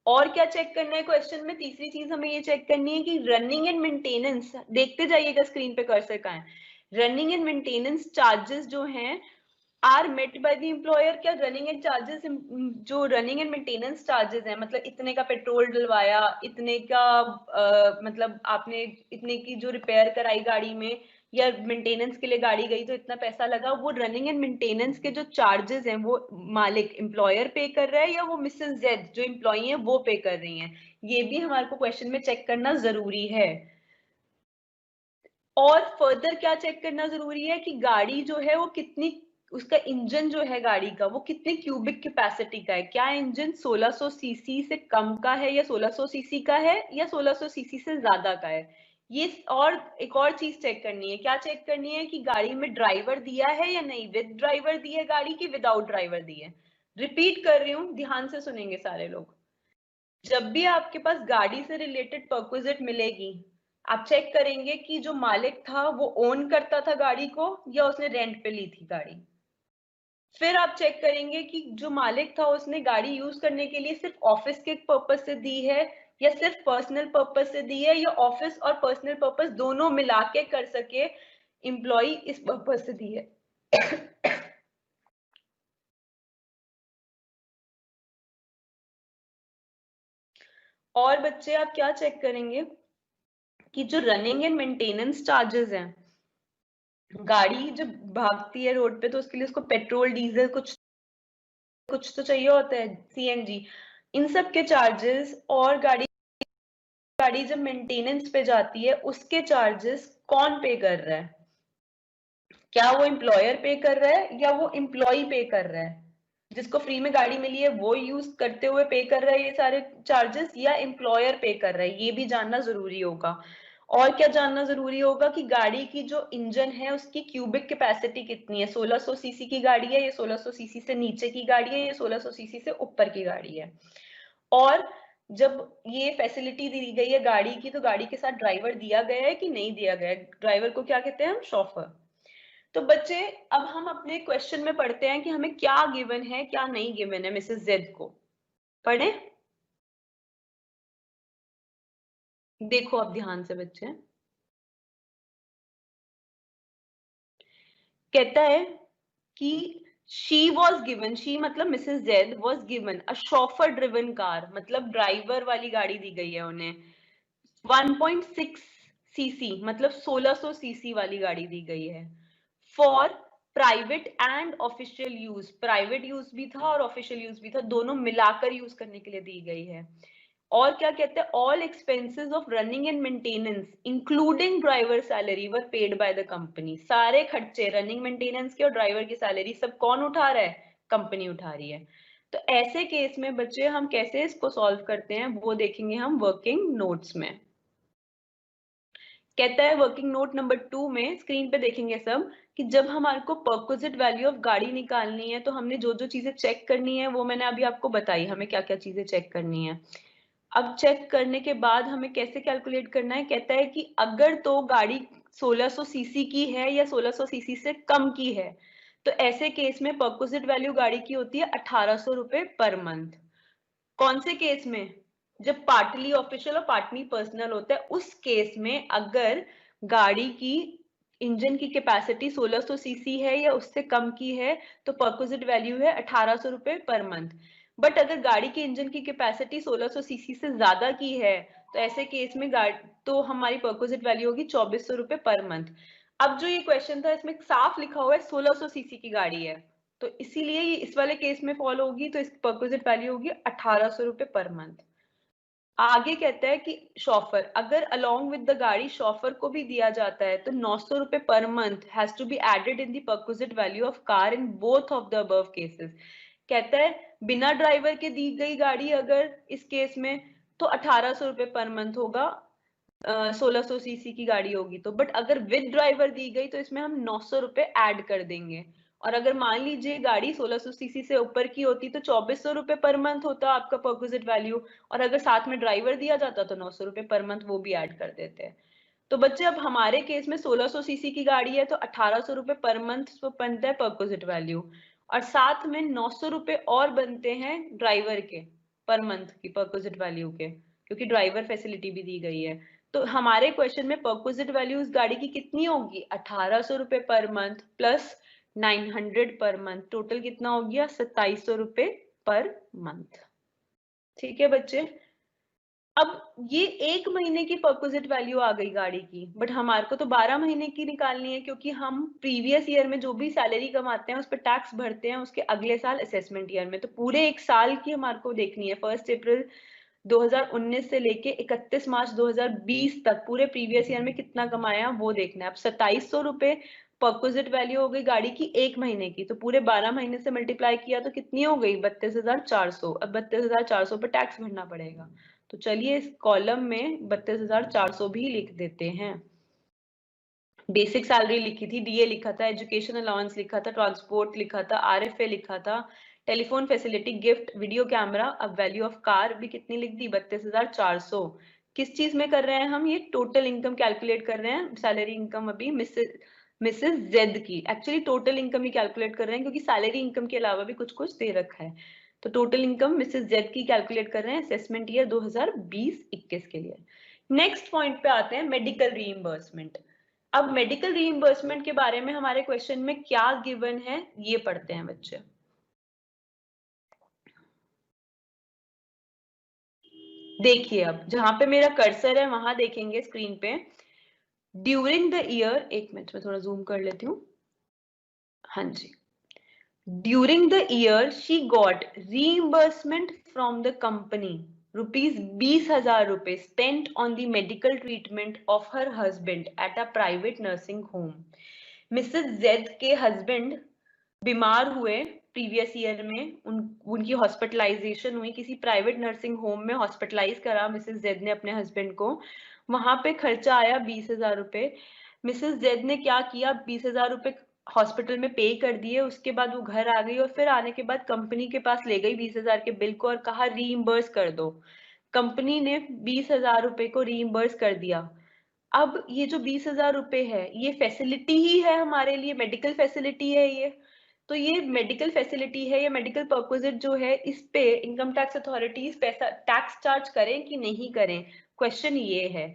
A: और क्या चेक करना है क्वेश्चन में? तीसरी चीज हमें ये चेक करनी है कि रनिंग एंड मेंटेनेंस, देखते जाइएगा स्क्रीन पे कर्सर कहाँ है, रनिंग एंड मेंटेनेंस चार्जेस जो हैं are met by the employer. क्या रनिंग एंड चार्जेस, जो रनिंग एंड मेंटेनेंस चार्जेस हैं, मतलब इतने का पेट्रोल डलवाया, इतने का मतलब आपने इतने की जो रिपेयर कराई गाड़ी में, या मेंटेनेंस के लिए गाड़ी गई तो इतना पैसा लगा, वो रनिंग एंड मेंटेनेंस के जो चार्जेस हैं वो मालिक एम्प्लॉयर पे कर रहा है या वो मिसेस जेड जो एम्प्लॉई है वो पे कर रही हैं? ये भी हमारे को क्वेश्चन में चेक करना जरूरी है। और फर्दर क्या चेक करना जरूरी है कि गाड़ी जो है वो कितनी उसका इंजन जो है गाड़ी का वो कितने क्यूबिक कैपेसिटी का है, क्या इंजन 1600 सीसी से कम का है या 1600 सीसी का है या 1600 सीसी से ज्यादा का है। ये और एक और चीज चेक करनी है, क्या चेक करनी है कि गाड़ी में ड्राइवर दिया है या नहीं, विद ड्राइवर दी है गाड़ी की विदाउट ड्राइवर दी है। रिपीट कर रही हूँ, ध्यान से सुनेंगे सारे लोग। जब भी आपके पास गाड़ी से रिलेटेड परक्विजिट मिलेगी, आप चेक करेंगे कि जो मालिक था वो ओन करता था गाड़ी को या उसने रेंट पे ली थी गाड़ी। फिर आप चेक करेंगे कि जो मालिक था उसने गाड़ी यूज करने के लिए सिर्फ ऑफिस के पर्पज से दी है या सिर्फ पर्सनल पर्पज से दी है या ऑफिस और पर्सनल पर्पज दोनों मिला के कर सके एम्प्लॉय इस पर्पज से दी है। और बच्चे आप क्या चेक करेंगे कि जो रनिंग एंड मेंटेनेंस चार्जेस हैं, गाड़ी जब भागती है रोड पे तो उसके लिए उसको पेट्रोल डीजल कुछ तो चाहिए होता है, सीएनजी, इन सब के चार्जेस, और गाड़ी जब मेंटेनेंस पे जाती है उसके चार्जेस कौन पे कर रहा है, क्या वो एम्प्लॉयर पे कर रहा है या वो एम्प्लॉय पे कर रहा है, जिसको फ्री में गाड़ी मिली है वो यूज करते हुए पे कर रहा है ये सारे चार्जेस या एम्प्लॉयर पे कर रहा है, ये भी जानना जरूरी होगा। और क्या जानना जरूरी होगा कि गाड़ी की जो इंजन है उसकी क्यूबिक कैपेसिटी कितनी है, 1600 सीसी की गाड़ी है या 1600 सीसी से नीचे की गाड़ी है या 1600 सीसी से ऊपर की गाड़ी है। और जब ये फैसिलिटी दी गई है गाड़ी की, तो गाड़ी के साथ ड्राइवर दिया गया है कि नहीं दिया गया है, ड्राइवर को क्या कहते हैं हम, शॉफर। तो बच्चे अब हम अपने क्वेश्चन में पढ़ते हैं कि हमें क्या गिवन है क्या नहीं गिवन है मिसेस जेड को। पढ़े, देखो अब ध्यान से बच्चे। कहता है कि शी वॉज गिवन, शी मतलब Mrs Z was given a chauffeur driven car, मतलब ड्राइवर वाली गाड़ी दी गई है उन्हें। 1.6 सीसी मतलब 1600 सीसी वाली गाड़ी दी गई है for private and official use, private use भी था और ऑफिशियल यूज भी था, दोनों मिलाकर यूज करने के लिए दी गई है। और क्या कहते हैं, all expenses of running and maintenance including driver salary were paid by the company, सारे खर्चे रनिंग मेंटेनेंस के और ड्राइवर की सैलरी सब कौन उठा रहा है, कंपनी उठा रही है। तो ऐसे केस में बच्चे हम कैसे इसको सॉल्व करते हैं वो देखेंगे हम वर्किंग नोट्स में। कहता है वर्किंग नोट नंबर 2 में, स्क्रीन पे देखेंगे सब, कि जब हमारे को परक्विजिट वैल्यू ऑफ गाड़ी निकालनी है तो हमने जो जो चीजें चेक करनी है वो मैंने अभी आपको बताई, हमें क्या क्या चीजें चेक करनी है। अब चेक करने के बाद हमें कैसे कैलकुलेट करना है, कहता है कि अगर तो गाड़ी 1600 सीसी की है या 1600 सीसी से कम की है तो ऐसे केस में परक्विजिट वैल्यू गाड़ी की होती है 1800 रुपए पर मंथ। कौन से केस में, जब पार्टली ऑफिशियल और पार्टली पर्सनल होता है उस केस में, अगर गाड़ी की इंजन की कैपेसिटी 1600 सीसी है या उससे कम की है तो परक्विजिट वैल्यू है 1800 रुपए पर मंथ। बट अगर गाड़ी की इंजन की कैपेसिटी 1600 सीसी से ज्यादा की है तो ऐसे केस में तो हमारी परक्विजिट वैल्यू होगी 2400 रुपए पर मंथ। अब जो ये क्वेश्चन था इसमें साफ लिखा हुआ है 1600 सीसी की गाड़ी है, तो इसीलिए ये इस वाले केस में फॉलो होगी, तो इसकी परक्विजिट वैल्यू होगी 1800 रुपए पर मंथ। आगे कहता है कि शॉफर, अगर अलोंग विद द गाड़ी शॉफर को भी दिया जाता है तो 900 रुपए per month has to be added in the perquisite value of car in both of the above cases. कहता है बिना ड्राइवर के दी गई गाड़ी अगर इस केस में तो 1800 रुपए पर मंथ होगा, 1600 सीसी की गाड़ी होगी तो, बट अगर विद ड्राइवर दी गई तो इसमें हम 900 रुपए ऐड कर देंगे। और अगर मान लीजिए गाड़ी 1600 सीसी से ऊपर की होती तो 2400 रुपए पर मंथ होता आपका परक्विजिट वैल्यू, और अगर साथ में ड्राइवर दिया जाता तो 900 रुपए पर मंथ वो भी ऐड कर देते हैं। तो बच्चे अब हमारे केस में 1600 सीसी की गाड़ी है तो 1800 रुपए पर मंथ बनता है परक्विजिट वैल्यू, और साथ में 900 रुपए और बनते हैं ड्राइवर के पर मंथ की परक्विजिट वैल्यू के, क्योंकि ड्राइवर फैसिलिटी भी दी गई है। तो हमारे क्वेश्चन में परक्विजिट वैल्यू उस गाड़ी की कितनी होगी, 1800 रुपए per month plus 900 per month, total कितना हो गया 2700 रुपए पर मंथ। ठीक है बच्चे, अब ये 1 महीने की परक्विजिट वैल्यू आ गई गाड़ी की, बट हमारे को तो 12 महीने की निकालनी है, क्योंकि हम प्रीवियस ईयर में जो भी सैलरी कमाते हैं उस पर टैक्स भरते हैं उसके अगले साल असेसमेंट ईयर में, तो पूरे एक साल की हमारे को देखनी है, 1 अप्रैल 2019 से लेके 31 मार्च 2020 तक पूरे प्रीवियस ईयर में कितना कमाया वो देखना है। अब 2700 रुपए परक्विजिट वैल्यू हो गई गाड़ी की 1 महीने की, तो पूरे 12 महीने से मल्टीप्लाई किया तो कितनी हो गई 32,400। अब 32,400 पर टैक्स भरना पड़ेगा, तो चलिए इस कॉलम में 32,400 भी लिख देते हैं। बेसिक सैलरी लिखी थी, डीए लिखा था, एजुकेशन अलाउंस लिखा था, ट्रांसपोर्ट लिखा था, आरएफए लिखा था, telephone facility, gift, video camera. अब वैल्यू ऑफ कार भी कितनी लिख दी 32,400। किस चीज में कर रहे हैं हम, ये टोटल इनकम कैलकुलेट कर रहे हैं, सैलरी इनकम अभी मिसेस जेड की। एक्चुअली टोटल इनकम ही कैलकुलेट कर रहे हैं क्योंकि सैलरी इनकम के अलावा भी कुछ कुछ दे रखा है। तो टोटल इनकम मिसेस जेड की कैलकुलेट कर रहे हैं असेसमेंट ईयर 2020-21 के लिए। नेक्स्ट पॉइंट पे आते हैं, मेडिकल रीइंबर्समेंट। अब मेडिकल रीइंबर्समेंट के बारे में हमारे क्वेश्चन में क्या गिवन है ये पढ़ते हैं बच्चे। देखिए अब जहां पे मेरा कर्सर है वहां देखेंगे स्क्रीन पे, ड्यूरिंग द ईयर, एक मिनट में थोड़ा जूम कर लेती हूँ, हाँ जी। During the year she got reimbursement from the company ₹20,000 spent on the medical treatment of her husband at a private nursing home। Mrs Z के हस्बैंड बीमार हुए प्रीवियस ईयर में, उनकी हॉस्पिटलाइजेशन हुई, किसी प्राइवेट नर्सिंग होम में hospitalise करा Mrs Z ने अपने हस्बैंड को, वहां पे खर्चा आया ₹20,000। मिसेस जेड ने क्या किया, ₹20,000 हॉस्पिटल में पे कर दिए, उसके बाद वो घर आ गई और फिर आने के बाद कंपनी के पास ले गई 20,000 के बिल को और कहा रीइंबर्स कर दो। कंपनी ने ₹20,000 को रीइंबर्स कर दिया। अब ये जो ₹20,000 है ये फैसिलिटी ही है हमारे लिए, मेडिकल फैसिलिटी है ये, तो ये मेडिकल फैसिलिटी है, ये मेडिकल परक्विजिट जो है, इस पे इनकम टैक्स अथॉरिटीज पैसा टैक्स चार्ज करें कि नहीं करें, क्वेश्चन ये है।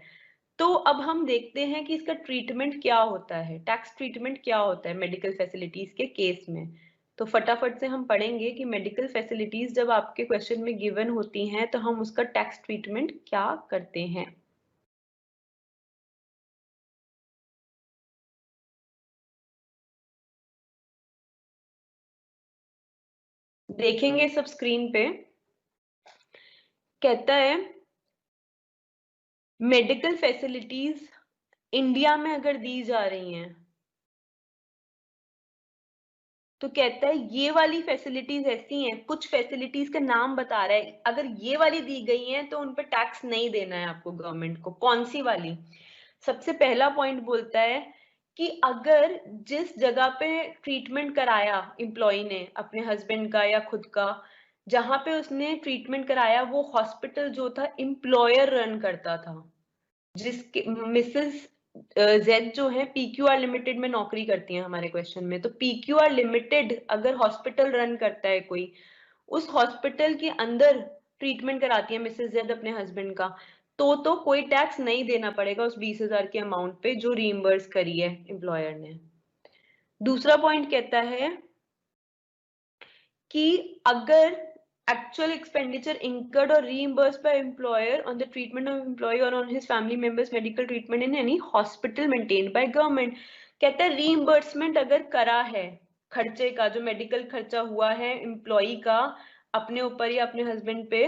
A: तो अब हम देखते हैं कि इसका ट्रीटमेंट क्या होता है, टैक्स ट्रीटमेंट क्या होता है मेडिकल फैसिलिटीज के केस में। तो फटाफट से हम पढ़ेंगे कि मेडिकल फैसिलिटीज जब आपके क्वेश्चन में गिवन होती हैं तो हम उसका टैक्स ट्रीटमेंट क्या करते हैं। देखेंगे सब स्क्रीन पे, कहता है मेडिकल फैसिलिटीज इंडिया में अगर दी जा रही हैं तो कहता है ये वाली फैसिलिटीज ऐसी हैं, कुछ फैसिलिटीज का नाम बता रहा है, अगर ये वाली दी गई हैं तो उन पर टैक्स नहीं देना है आपको गवर्नमेंट को। कौन सी वाली, सबसे पहला पॉइंट बोलता है कि अगर जिस जगह पे ट्रीटमेंट कराया एम्प्लॉय ने अपने हस्बैंड का या खुद का, जहां पे उसने ट्रीटमेंट कराया वो हॉस्पिटल जो था एम्प्लॉयर रन करता था, जिसके मिसेस जेड जो है पीक्यूआर लिमिटेड में नौकरी करती हैं हमारे क्वेश्चन में, तो पीक्यूआर लिमिटेड अगर हॉस्पिटल रन करता है कोई, उस हॉस्पिटल के अंदर ट्रीटमेंट कराती है मिसेस जेड अपने हस्बैंड का, तो कोई टैक्स नहीं देना पड़ेगा उस 20,000 के अमाउंट पे जो रीइंबर्स करी है एम्प्लॉयर ने। दूसरा पॉइंट कहता है कि अगर actual expenditure incurred or reimbursed by employer on the treatment of employee or on his family members medical treatment in any hospital maintained by government, कहता है रीइंबर्समेंट अगर करा है खर्चे का, जो मेडिकल खर्चा हुआ है एम्प्लॉई का अपने ऊपर या अपने हस्बैंड पे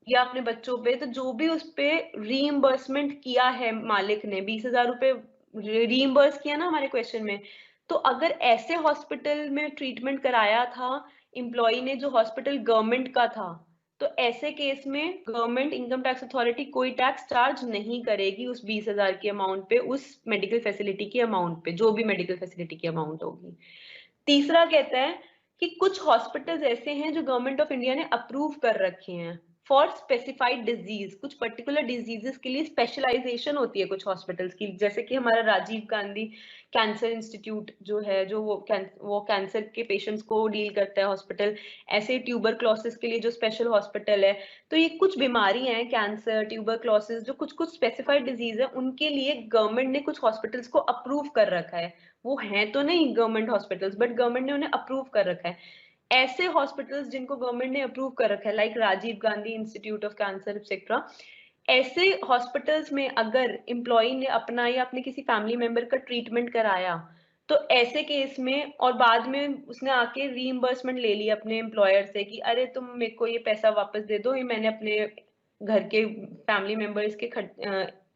A: या अपने बच्चों पे, तो जो भी उस पे रीइंबर्समेंट किया है मालिक ने, ₹20,000 रीइंबर्स किया ना हमारे क्वेश्चन में, तो अगर ऐसे हॉस्पिटल में ट्रीटमेंट कराया था एम्प्लॉय ने जो हॉस्पिटल गवर्नमेंट का था, तो ऐसे केस में गवर्नमेंट इनकम टैक्स अथॉरिटी कोई टैक्स चार्ज नहीं करेगी उस 20,000 के अमाउंट पे, उस मेडिकल फैसिलिटी के अमाउंट पे, जो भी मेडिकल फैसिलिटी की अमाउंट होगी। तीसरा कहता है कि कुछ हॉस्पिटल्स ऐसे हैं जो गवर्नमेंट ऑफ इंडिया ने अप्रूव कर रखे हैं फॉर स्पेसिफाइड डिजीज, कुछ पर्टिकुलर डिजीजेस के लिए स्पेशलाइजेशन होती है कुछ हॉस्पिटल्स की, जैसे कि हमारा राजीव गांधी कैंसर इंस्टीट्यूट जो है, जो वो कैंसर के पेशेंट्स को डील करता है हॉस्पिटल, ऐसे ट्यूबरक्लोसिस के लिए जो स्पेशल हॉस्पिटल है। तो ये कुछ बीमारी हैं, कैंसर, ट्यूबरक्लोसिस, जो कुछ कुछ स्पेसिफाइड डिजीज है, उनके लिए गवर्नमेंट ने कुछ हॉस्पिटल्स को अप्रूव कर रखा है। वो हैं तो नहीं गवर्नमेंट हॉस्पिटल्स, बट गवर्नमेंट ने उन्हें अप्रूव कर रखा है। ऐसे हॉस्पिटल्स जिनको गवर्नमेंट ने अप्रूव कर रखा है, like Rajiv Gandhi institute of cancer etcetera, ऐसे हॉस्पिटल्स में अगर एम्प्लॉय ने अपना या अपने किसी फैमिली मेंबर का ट्रीटमेंट कराया, तो ऐसे केस में और बाद में उसने आके रीइंबर्समेंट ले लिया अपने एम्प्लॉयर से कि अरे तुम मेरे को ये पैसा वापस दे दो, ये मैंने अपने घर के फैमिली मेंबर्स के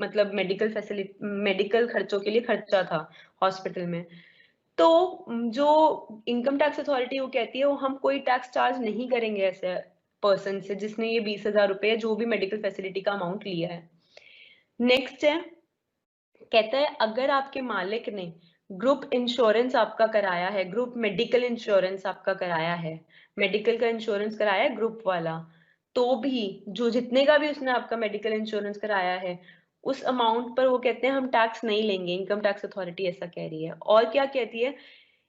A: मतलब मेडिकल खर्चों के लिए खर्चा था हॉस्पिटल में। तो जो इनकम टैक्स अथॉरिटी वो कहती है वो हम कोई टैक्स चार्ज नहीं करेंगे ऐसे पर्सन से जिसने ये 20,000 रुपए जो भी मेडिकल फैसिलिटी का अमाउंट लिया है। नेक्स्ट है, कहता है अगर आपके मालिक ने ग्रुप इंश्योरेंस आपका कराया है, ग्रुप मेडिकल इंश्योरेंस आपका कराया है, मेडिकल का इंश्योरेंस कराया है ग्रुप वाला, तो भी जो जितने का भी उसने आपका मेडिकल इंश्योरेंस कराया है उस अमाउंट पर वो कहते हैं हम टैक्स नहीं लेंगे। इनकम टैक्स अथॉरिटी ऐसा कह रही है। और क्या कहती है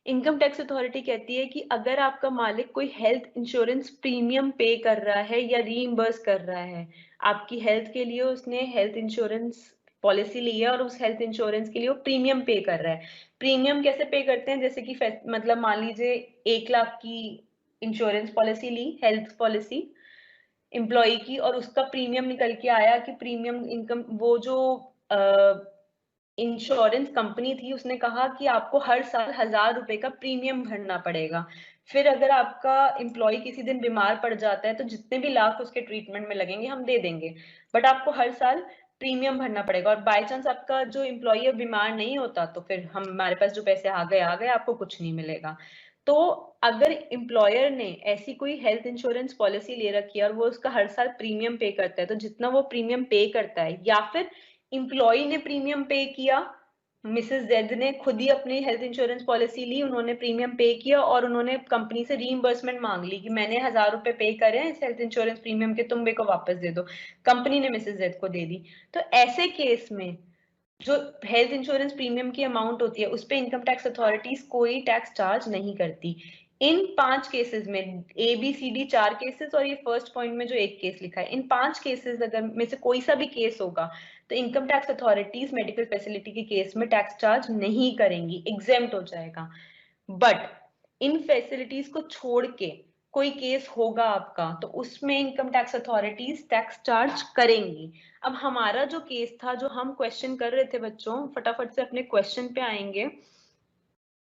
A: इनकम टैक्स अथॉरिटी, कहती है कि अगर आपका मालिक कोई हेल्थ इंश्योरेंस प्रीमियम पे कर रहा है या रीइंबर्स कर रहा है, आपकी हेल्थ के लिए उसने हेल्थ इंश्योरेंस पॉलिसी ली है और उस हेल्थ इंश्योरेंस के लिए वो प्रीमियम पे कर रहा है। प्रीमियम कैसे पे करते हैं, जैसे कि मतलब मान लीजिए 1 लाख की इंश्योरेंस पॉलिसी ली, हेल्थ पॉलिसी एम्प्लॉय की, और उसका प्रीमियम निकल के आया कि प्रीमियम इनकम, वो जो इंश्योरेंस कंपनी थी उसने कहा कि आपको हर साल 1,000 रुपए का प्रीमियम भरना पड़ेगा। फिर अगर आपका एम्प्लॉय किसी दिन बीमार पड़ जाता है तो जितने भी लाख उसके ट्रीटमेंट में लगेंगे हम दे देंगे, बट आपको हर साल प्रीमियम भरना पड़ेगा। और बाय चांस आपका जो एम्प्लॉय बीमार नहीं होता तो फिर हमारे पास जो पैसे आ गए आपको कुछ नहीं मिलेगा। तो अगर एम्प्लॉयर ने ऐसी कोई हेल्थ इंश्योरेंस पॉलिसी ले रखी है और वो उसका हर साल प्रीमियम पे करता है, तो जितना वो प्रीमियम पे करता है या फिर एम्प्लॉय ने प्रीमियम पे किया, मिसेस जेड ने खुद ही अपनी हेल्थ इंश्योरेंस पॉलिसी ली, उन्होंने प्रीमियम पे किया और उन्होंने कंपनी से रीइंबर्समेंट मांग ली कि मैंने 1,000 रुपए पे करे हैं इस हेल्थ इंश्योरेंस प्रीमियम के, तुम मेरे को वापस दे दो, कंपनी ने मिसेस जेड को दे दी। तो ऐसे केस में जो हेल्थ इंश्योरेंस प्रीमियम की अमाउंट होती है उस पे इनकम टैक्स अथॉरिटीज कोई टैक्स चार्ज नहीं करती। इन 5 केसेस में, ABCD 4 केसेस और ये फर्स्ट पॉइंट में जो एक केस लिखा है, इन 5 केसेस अगर में से कोई सा भी केस होगा तो income tax authorities medical facility के केस में टैक्स चार्ज नहीं करेंगी, एग्जेम्प्ट हो जाएगा। बट इन फैसिलिटीज को छोड़ के कोई केस होगा आपका तो उसमें income tax authorities tax charge करेंगी। अब हमारा जो केस था, जो हम क्वेश्चन कर रहे थे बच्चों, फटाफट से अपने क्वेश्चन पे आएंगे,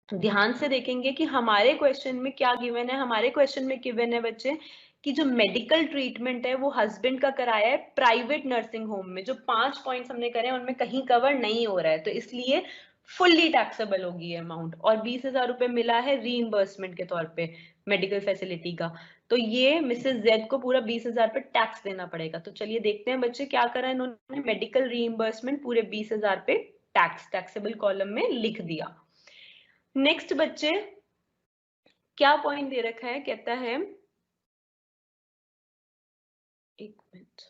A: ध्यान से देखेंगे कि हमारे क्वेश्चन में क्या गिवन है। हमारे क्वेश्चन में गिवन है बच्चे कि जो मेडिकल ट्रीटमेंट है वो हस्बैंड का कराया है प्राइवेट नर्सिंग होम में, जो 5 पॉइंट्स हमने करे हैं उनमें कहीं कवर नहीं हो रहा है, तो इसलिए फुल्ली टैक्सेबल होगी ये अमाउंट। और 20,000 रुपए मिला है रीइंबर्समेंट के तौर पे मेडिकल फैसिलिटी का, तो ये मिसेस जेड को पूरा 20,000 पे टैक्स देना पड़ेगा। तो चलिए देखते हैं बच्चे क्या करा इन्होंने, मेडिकल रीइंबर्समेंट पूरे 20,000 पे टैक्सेबल कॉलम में लिख दिया। नेक्स्ट बच्चे क्या पॉइंट दे रखा है, कहता है, एक minute,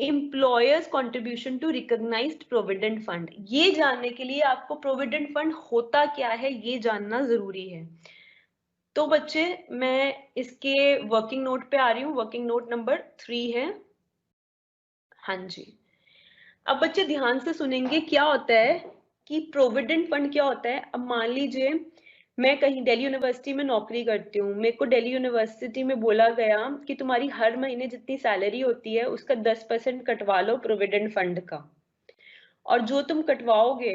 A: employer's contribution to recognised provident fund. ये जानने के लिए आपको प्रोविडेंट फंड होता क्या है ये जानना जरूरी है। तो बच्चे मैं इसके वर्किंग नोट पे आ रही हूँ, वर्किंग नोट नंबर 3 है। हाँ जी, अब बच्चे ध्यान से सुनेंगे क्या होता है कि प्रोविडेंट फंड क्या होता है। अब मान लीजिए मैं कहीं दिल्ली यूनिवर्सिटी में नौकरी करती हूँ, मेरे को दिल्ली यूनिवर्सिटी में बोला गया कि तुम्हारी हर महीने जितनी सैलरी होती है उसका 10% कटवा लो प्रोविडेंट फंड का, और जो तुम कटवाओगे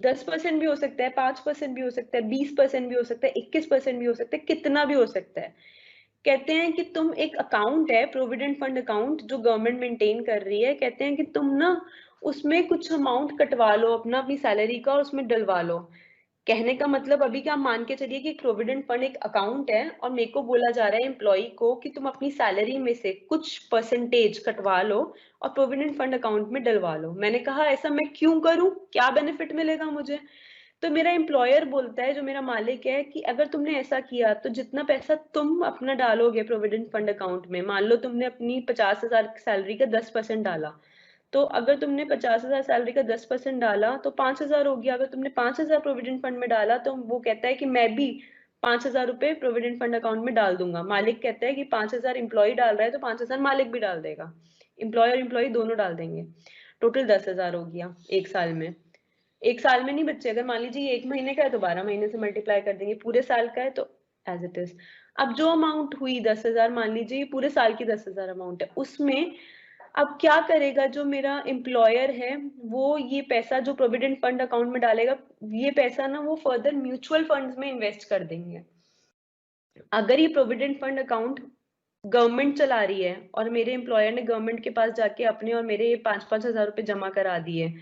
A: 10% भी हो सकता है, 5% भी हो सकता है, 20% भी हो सकता है, 21% भी हो सकता है, कितना भी हो सकता है। कहते हैं कि तुम एक अकाउंट है प्रोविडेंट फंड अकाउंट जो गवर्नमेंट मेंटेन कर रही है, कहते हैं कि तुम ना उसमें कुछ अमाउंट कटवा लो अपना अपनी सैलरी का और उसमें डलवा लो। कहने का मतलब अभी क्या मान के चलिए कि प्रोविडेंट फंड एक अकाउंट है और मेरे को बोला जा रहा है एम्प्लॉय को कि तुम अपनी सैलरी में से कुछ परसेंटेज कटवा लो और प्रोविडेंट फंड अकाउंट में डलवा लो। मैंने कहा ऐसा मैं क्यों करूं, क्या बेनिफिट मिलेगा मुझे। तो मेरा एम्प्लॉयर बोलता है, जो मेरा मालिक है, कि अगर तुमने ऐसा किया तो जितना पैसा तुम अपना डालोगे प्रोविडेंट फंड अकाउंट में, मान लो तुमने अपनी 50,000 सैलरी का 10% डाला, तो अगर तुमने 50,000 सैलरी का 10% डाला तो 5,000 हो गया। अगर तुमने 5,000 प्रोविडेंट फंड में डाला तो वो कहता है कि मैं भी 5,000 रुपए प्रोविडेंट फंड अकाउंट में डाल दूंगा। मालिक कहता है कि 5,000 एम्प्लॉय डाल रहा है तो 5,000 मालिक भी डाल देगा, एम्प्लॉय और एम्प्लॉय दोनों डाल देंगे, टोटल 10,000 हो गया एक साल में। एक साल में नहीं बच्चे, अगर मान लीजिए एक महीने का है तो 12 महीने से मल्टीप्लाई कर देंगे, पूरे साल का है तो एज इट इज। अब जो अमाउंट हुई 10,000, मान लीजिए पूरे साल की 10,000 अमाउंट है, उसमें अब क्या करेगा जो मेरा एम्प्लॉयर है, वो ये पैसा जो प्रोविडेंट फंड अकाउंट में डालेगा, ये पैसा ना वो फर्दर म्यूचुअल फंड्स में इन्वेस्ट कर देंगे। अगर ये प्रोविडेंट फंड अकाउंट गवर्नमेंट चला रही है और मेरे एम्प्लॉयर ने गवर्नमेंट के पास जाके अपने और मेरे 5-5 हजार रुपए जमा करा दिए,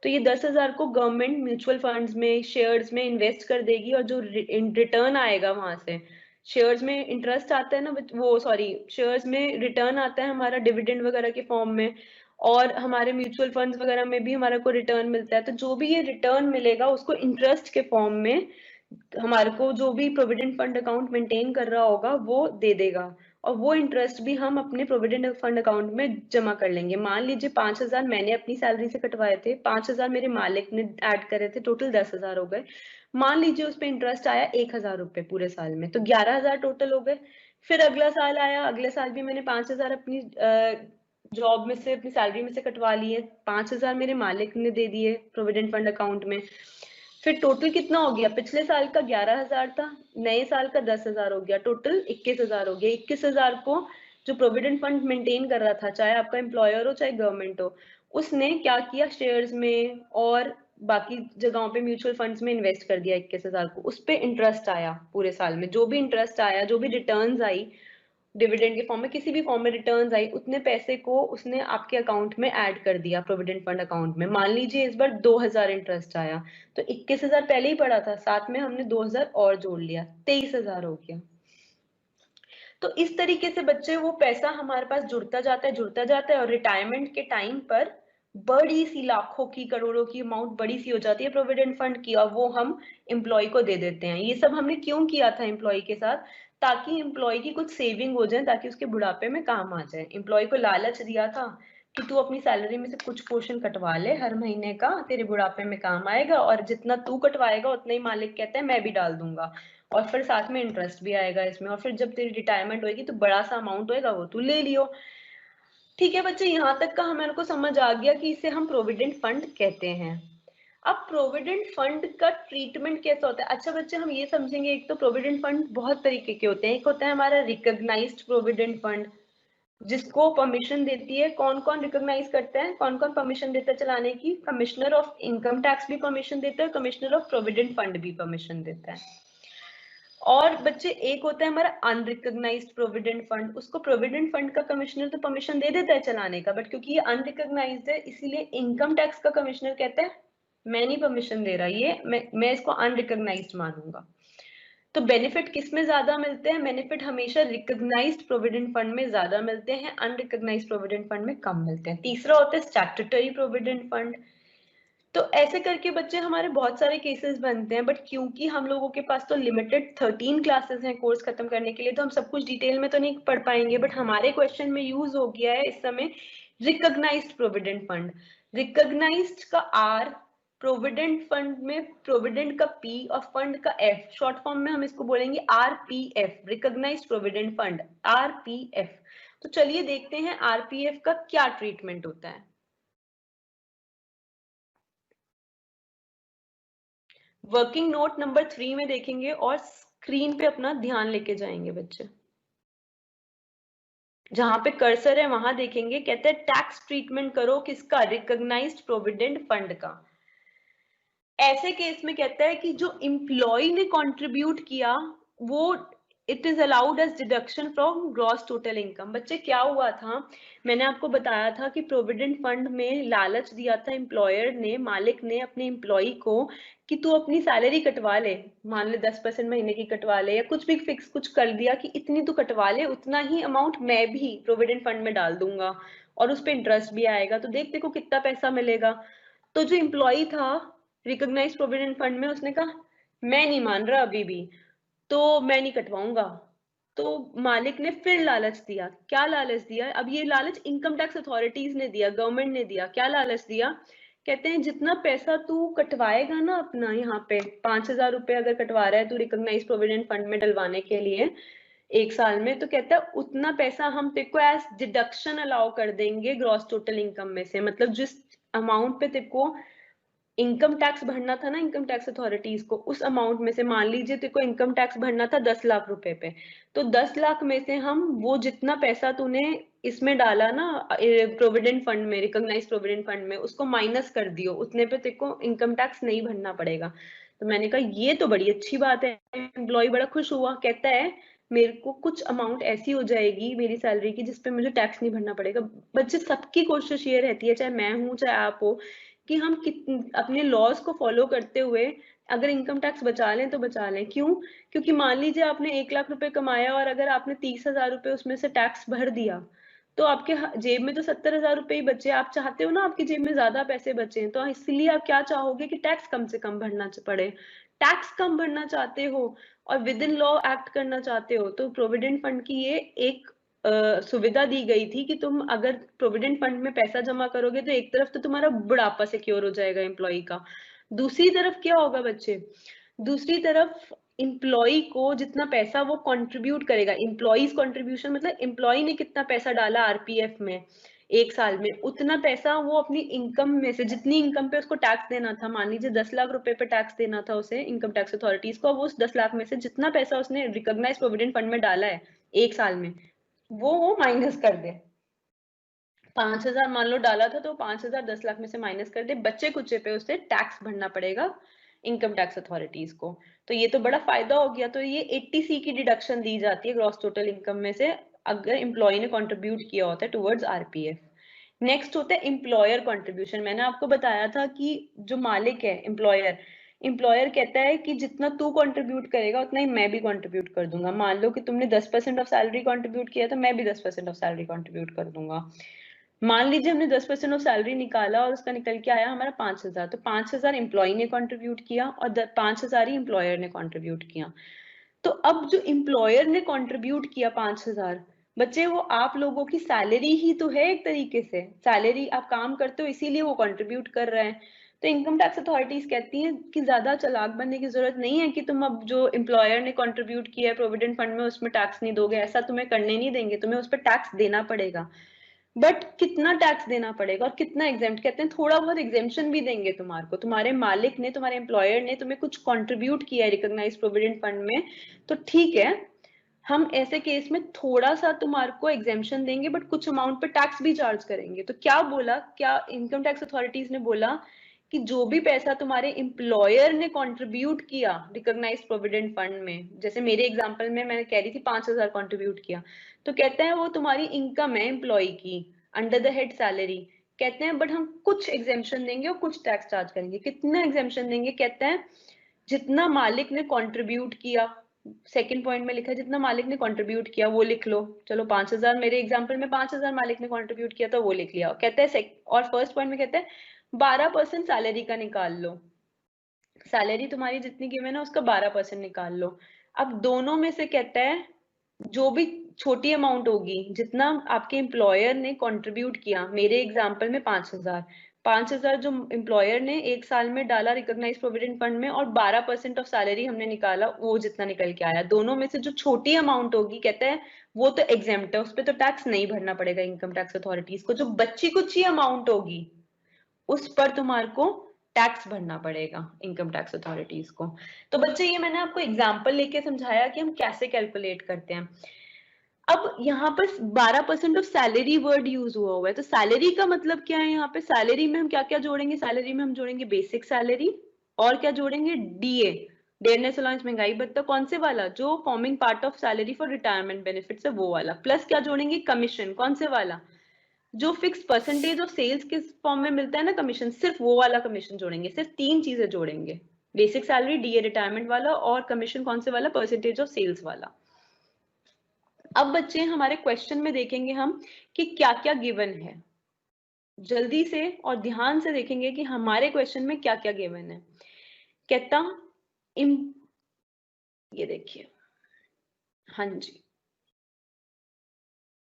A: तो ये 10,000 को गवर्नमेंट म्यूचुअल फंड्स में, शेयर्स में इन्वेस्ट कर देगी, और जो रिटर्न आएगा वहां से, शेयर्स में इंटरेस्ट आता है ना, वो सॉरी शेयर्स में रिटर्न आता है हमारा डिविडेंड वगैरह के फॉर्म में, और हमारे म्यूचुअल फंड्स वगैरह में भी हमारे को रिटर्न मिलता है। तो जो भी ये रिटर्न मिलेगा उसको इंटरेस्ट के फॉर्म में हमारे को जो भी प्रोविडेंट फंड अकाउंट मेंटेन कर रहा होगा वो दे देगा, और वो इंटरेस्ट भी हम अपने प्रोविडेंट फंड अकाउंट में जमा कर लेंगे। मान लीजिए 5,000 मैंने अपनी सैलरी से कटवाए थे, 5,000 मेरे मालिक ने ऐड करे थे, टोटल 10,000 हो गए। मान लीजिए उस पर इंटरेस्ट आया 1,000 रुपए पूरे साल में, तो 11,000 टोटल हो गए। फिर अगला साल आया, अगले साल भी मैंने 5,000 अपनी जॉब में से, अपनी सैलरी में से कटवा लिए, 5,000 मेरे मालिक ने दे दिए प्रोविडेंट फंड अकाउंट में। फिर टोटल कितना हो गया, पिछले साल का 11,000 था, नए साल का 10,000 हो गया, टोटल 21,000 हो गया। 21,000 को जो प्रोविडेंट फंड मेंटेन कर रहा था, चाहे आपका एम्प्लॉयर हो चाहे गवर्नमेंट हो, उसने क्या किया, शेयर्स में और बाकी जगहों पे म्यूचुअल फंड्स में इन्वेस्ट कर दिया 21,000 को। उस पे इंटरेस्ट आया पूरे साल में, जो भी इंटरेस्ट आया, जो भी रिटर्न्स आई डिविडेंड के फॉर्म में, किसी भी फॉर्म में रिटर्न्स आई, उतने पैसे को उसने आपके अकाउंट में ऐड कर दिया प्रोविडेंट फंड अकाउंट में। मान लीजिए इस बार 2,000 इंटरेस्ट आया, तो 21,000 पहले ही पड़ा था, साथ में हमने 2,000 और जोड़ लिया, 23,000 हो गया। तो इस तरीके से बच्चे वो पैसा हमारे पास जुड़ता जाता है, जुड़ता जाता है, और रिटायरमेंट के टाइम पर बड़ी सी लाखों की, करोड़ों की अमाउंट बड़ी सी हो जाती है प्रोविडेंट फंड की, और वो हम एम्प्लॉय को दे देते हैं। ये सब हमने क्यों किया था एम्प्लॉय के साथ, ताकि एम्प्लॉय की कुछ सेविंग हो जाए, ताकि उसके बुढ़ापे में काम आ जाए। एम्प्लॉय को लालच दिया था कि तू अपनी सैलरी में से कुछ पोर्शन कटवा ले हर महीने का, तेरे बुढ़ापे में काम आएगा, और जितना तू कटवाएगा उतना ही मालिक कहता है मैं भी डाल दूंगा, और फिर साथ में इंटरेस्ट भी आएगा इसमें, और फिर जब तेरी रिटायरमेंट होगी तो बड़ा सा अमाउंट होएगा वो तू ले लियो। ठीक है बच्चे, यहाँ तक का हमारे को समझ आ गया कि इसे हम प्रोविडेंट फंड कहते हैं। अब प्रोविडेंट फंड का ट्रीटमेंट कैसा होता है, अच्छा बच्चे हम ये समझेंगे, एक तो प्रोविडेंट फंड बहुत तरीके के होते हैं। एक होता है हमारा रिकॉग्नाइज्ड प्रोविडेंट फंड, जिसको परमिशन देती है, कौन कौन रिकॉग्नाइज करता है, कौन कौन परमिशन देता है चलाने की, कमिश्नर ऑफ इनकम टैक्स भी परमिशन देता है, कमिश्नर ऑफ प्रोविडेंट फंड भी परमिशन देता है। और बच्चे एक होता है हमारा अनरिकॉग्नाइज्ड प्रोविडेंट फंड, उसको प्रोविडेंट फंड का कमिश्नर तो परमिशन दे देता है चलाने का, बट क्योंकि ये अनरिकॉग्नाइज्ड है इसीलिए इनकम टैक्स का कमिश्नर कहता है मैं नहीं परमिशन दे रहा, ये मैं इसको अनरिकॉग्नाइज्ड मानूंगा। तो बेनिफिट किस में ज्यादा मिलते हैं, बेनिफिट हमेशा रिकॉग्नाइज्ड प्रोविडेंट फंड में ज्यादा मिलते हैं, अनरिकॉग्नाइज्ड प्रोविडेंट फंड में कम मिलते हैं। तीसरा होता है स्टैट्यूटरी प्रोविडेंट फंड। तो ऐसे करके बच्चे हमारे बहुत सारे केसेस बनते हैं, बट क्योंकि हम लोगों के पास तो लिमिटेड 13 क्लासेस हैं कोर्स खत्म करने के लिए, तो हम सब कुछ डिटेल में तो नहीं पढ़ पाएंगे, बट हमारे क्वेश्चन में यूज हो गया है इस समय रिकॉग्नाइज्ड प्रोविडेंट फंड। रिकॉग्नाइज्ड का आर, प्रोविडेंट फंड में प्रोविडेंट का पी और फंड का एफ, शॉर्ट फॉर्म में हम इसको बोलेंगे RPF, recognised provident fund, RPF. तो चलिए देखते हैं आरपीएफ का क्या ट्रीटमेंट होता है। वर्किंग नोट नंबर 3 में देखेंगे और स्क्रीन पे अपना ध्यान लेके जाएंगे बच्चे, जहां पे कर्सर है वहां देखेंगे, कहते हैं टैक्स ट्रीटमेंट करो किसका, रिकॉग्नाइज्ड प्रोविडेंट फंड का। ऐसे केस में कहता है कि जो एम्प्लॉय ने कंट्रीब्यूट किया वो it is allowed as deduction from gross total income. बच्चे क्या हुआ था, मैंने आपको बताया था कि प्रोविडेंट फंड में लालच दिया था एम्प्लॉयर ने, मालिक ने अपने एम्प्लॉय को, कि तू अपनी सैलरी कटवा ले, मान ले 10% महीने की कटवा ले, या कुछ भी फिक्स कुछ कर दिया कि इतनी तू कटवा ले, उतना ही अमाउंट मैं भी प्रोविडेंट फंड में डाल दूंगा और उस पर इंटरेस्ट भी आएगा, तो देख देखो कितना पैसा मिलेगा। तो जो एम्प्लॉय था रिकॉग्नाइज्ड प्रोविडेंट फंड में, उसने कहा मैं नहीं मान रहा अभी भी, तो मैं नहीं कटवाऊंगा। तो मालिक ने फिर लालच दिया, क्या लालच दिया, अब ये लालच इनकम टैक्स अथॉरिटीज ने दिया, गवर्नमेंट ने दिया। क्या लालच दिया, कहते हैं जितना पैसा तू कटवाएगा ना अपना, यहाँ पे 5,000 रुपए अगर कटवा रहा है तू रिकॉग्नाइज्ड प्रोविडेंट फंड में डलवाने के लिए एक साल में, तो कहता है उतना पैसा हम तेरे को एज डिडक्शन अलाउ कर देंगे ग्रॉस टोटल इनकम में से। मतलब जिस अमाउंट पे तेरे को इनकम टैक्स भरना था ना इनकम टैक्स अथॉरिटीज को, उस अमाउंट में से, मान लीजिए तेरे को इनकम टैक्स भरना था 10 लाख रुपए पे, तो 10 लाख में से हम वो जितना पैसा तूने इसमें डाला ना प्रोविडेंट फंड में, रिकॉग्नाइज प्रोविडेंट फंड में, उसको माइनस कर दियो, उतने पे तेरे को इनकम टैक्स नहीं भरना पड़ेगा। तो मैंने कहा ये तो बड़ी अच्छी बात है। एम्प्लॉय बड़ा खुश हुआ, कहता है मेरे को कुछ अमाउंट ऐसी हो जाएगी मेरी सैलरी की जिसपे मुझे टैक्स नहीं भरना पड़ेगा। बच्चे सबकी कोशिश ये रहती है, चाहे मैं हूं चाहे आप हो, कि हम अपने लॉज को फॉलो करते हुए अगर इनकम टैक्स बचा लें तो बचा लें। क्यों? क्योंकि मान लीजिए आपने 1 लाख रुपए कमाया और अगर आपने 30,000 रुपए उसमें से टैक्स भर दिया तो आपके जेब में तो 70,000 रुपए ही बचे। आप चाहते हो ना आपकी जेब में ज्यादा पैसे बचे, तो इसलिए आप क्या चाहोगे कि टैक्स कम से कम भरना पड़े। टैक्स कम भरना चाहते हो और विद इन लॉ एक्ट करना चाहते हो, तो प्रोविडेंट फंड की ये एक सुविधा दी गई थी कि तुम अगर प्रोविडेंट फंड में पैसा जमा करोगे तो एक तरफ तो तुम्हारा बुढ़ापा सिक्योर हो जाएगा एम्प्लॉय का, दूसरी तरफ क्या होगा बच्चे, दूसरी तरफ एम्प्लॉय को जितना पैसा वो कंट्रीब्यूट करेगा, एम्प्लॉइज कंट्रीब्यूशन मतलब एम्प्लॉय ने कितना पैसा डाला आरपीएफ में एक साल में, उतना पैसा वो अपनी इनकम में से, जितनी इनकम पे उसको टैक्स देना था, मान लीजिए 10 लाख रुपए पे टैक्स देना था उसे इनकम टैक्स अथॉरिटीज को, वो उस 10 लाख में से जितना पैसा उसने रिकॉग्नाइज प्रोविडेंट फंड में डाला है एक साल में वो माइनस कर दे। 5,000 मान लो डाला था तो 5,000 10 लाख में से माइनस कर दे, बच्चे कुचे पे उसे टैक्स भरना पड़ेगा इनकम टैक्स अथॉरिटीज को। तो ये तो बड़ा फायदा हो गया। तो ये 80C की डिडक्शन दी जाती है ग्रॉस टोटल इनकम में से अगर एम्प्लॉय ने कंट्रीब्यूट किया होता है टुवर्ड्स आरपीएफ। नेक्स्ट होता है एम्प्लॉयर कंट्रीब्यूशन। मैंने आपको बताया था कि जो मालिक है एम्प्लॉयर कहता है कि जितना तू कंट्रीब्यूट करेगा उतना ही मैं भी कंट्रीब्यूट कर दूंगा। मान लो कि तुमने 10% ऑफ सैलरी कंट्रीब्यूट किया तो मैं भी 10% ऑफ सैलरी कंट्रीब्यूट कर दूंगा। मान लीजिए हमने 10% ऑफ सैलरी निकाला और उसका निकल के आया हमारा 5,000, तो 5,000 एम्प्लॉय ने कंट्रीब्यूट किया और 5,000 ही एम्प्लॉयर ने कंट्रीब्यूट किया। तो अब जो एम्प्लॉयर ने कंट्रीब्यूट किया 5,000 बच्चे, वो आप लोगों की सैलरी ही तो है, एक तरीके से सैलरी, आप काम करते हो इसीलिए वो कंट्रीब्यूट कर रहे हैं। तो इनकम टैक्स अथॉरिटीज कहती हैं कि ज्यादा चालाक बनने की जरूरत नहीं है कि तुम अब जो एम्प्लॉयर ने कंट्रीब्यूट किया है प्रोविडेंट फंड में उसमें टैक्स नहीं दोगे, ऐसा तुम्हें करने नहीं देंगे, तुम्हें उस पर टैक्स देना पड़ेगा। बट कितना टैक्स देना पड़ेगा और कितना एग्जेम्प्ट, कहते हैं थोड़ा बहुत एग्जेम्पशन भी देंगे तुम्हारे को, तुम्हारे मालिक ने, तुम्हारे एम्प्लॉयर ने तुम्हें कुछ कंट्रीब्यूट किया है रिकॉग्नाइज प्रोविडेंट फंड में, तो ठीक है हम ऐसे केस में थोड़ा सा तुम्हारे को एग्जेम्पशन देंगे बट कुछ अमाउंट पे टैक्स भी चार्ज करेंगे। तो क्या बोला, क्या इनकम टैक्स अथॉरिटीज ने बोला कि जो भी पैसा तुम्हारे एम्प्लॉयर ने कंट्रीब्यूट किया रिकॉग्नाइज प्रोविडेंट फंड में, जैसे मेरे एग्जांपल में मैंने कह रही थी 5,000 कंट्रीब्यूट किया, तो कहते हैं वो तुम्हारी इनकम है एम्प्लॉय की अंडर द हेड सैलरी, कहते हैं बट हम कुछ एग्जेम्पशन देंगे और कुछ टैक्स चार्ज करेंगे। कितना एग्जेम्पशन देंगे, कहते हैं जितना मालिक ने कंट्रीब्यूट किया, सेकंड पॉइंट में लिखा है जितना मालिक ने कंट्रीब्यूट किया वो लिख लो, चलो 5,000 मेरे एग्जांपल में 5,000 मालिक ने कंट्रीब्यूट किया तो वो लिख लिया, कहते हैं और फर्स्ट पॉइंट में कहते हैं 12% सैलरी का निकाल लो, सैलरी तुम्हारी जितनी गिवन है उसका 12% निकाल लो। अब दोनों में से कहता है जो भी छोटी अमाउंट होगी, जितना आपके एम्प्लॉयर ने कंट्रीब्यूट किया, मेरे एग्जांपल में 5,000 जो एम्प्लॉयर ने एक साल में डाला रिकॉग्नाइज प्रोविडेंट फंड में और 12% ऑफ सैलरी हमने निकाला, वो जितना निकल के आया, दोनों में से जो छोटी अमाउंट होगी कहते हैं वो तो एग्जेम्प्ट है, उस पर तो टैक्स नहीं भरना पड़ेगा इनकम टैक्स अथॉरिटीज को। जो बच्ची कुची अमाउंट होगी उस पर तुम्हारे को टैक्स भरना पड़ेगा इनकम टैक्स अथॉरिटीज को। तो बच्चे ये मैंने आपको एग्जांपल लेके समझाया कि हम कैसे कैलकुलेट करते हैं। अब यहाँ पर 12% ऑफ सैलरी वर्ड यूज हुआ है, तो सैलरी का मतलब क्या है, यहाँ पे सैलरी में हम क्या क्या जोड़ेंगे, सैलरी में हम जोड़ेंगे बेसिक सैलरी और क्या जोड़ेंगे, डीए, डेयरनेस अलाउंस महंगाई भत्ता, कौन से वाला, जो forming part of salary for retirement benefits है वो वाला, प्लस क्या जोड़ेंगे, कमीशन, कौन से वाला, जो फिक्स परसेंटेज ऑफ सेल्स के फॉर्म में मिलता है ना कमीशन, सिर्फ वो वाला कमीशन जोड़ेंगे। सिर्फ 3 चीजें जोड़ेंगे, बेसिक सैलरी, डीए रिटायरमेंट वाला और कमीशन, कौन से वाला, परसेंटेज ऑफ सेल्स वाला। अब बच्चे हमारे क्वेश्चन में देखेंगे हम कि क्या क्या गिवन है, जल्दी से और ध्यान से देखेंगे कि हमारे क्वेश्चन में क्या क्या गिवन है। कहता ये देखिए, हाँ जी,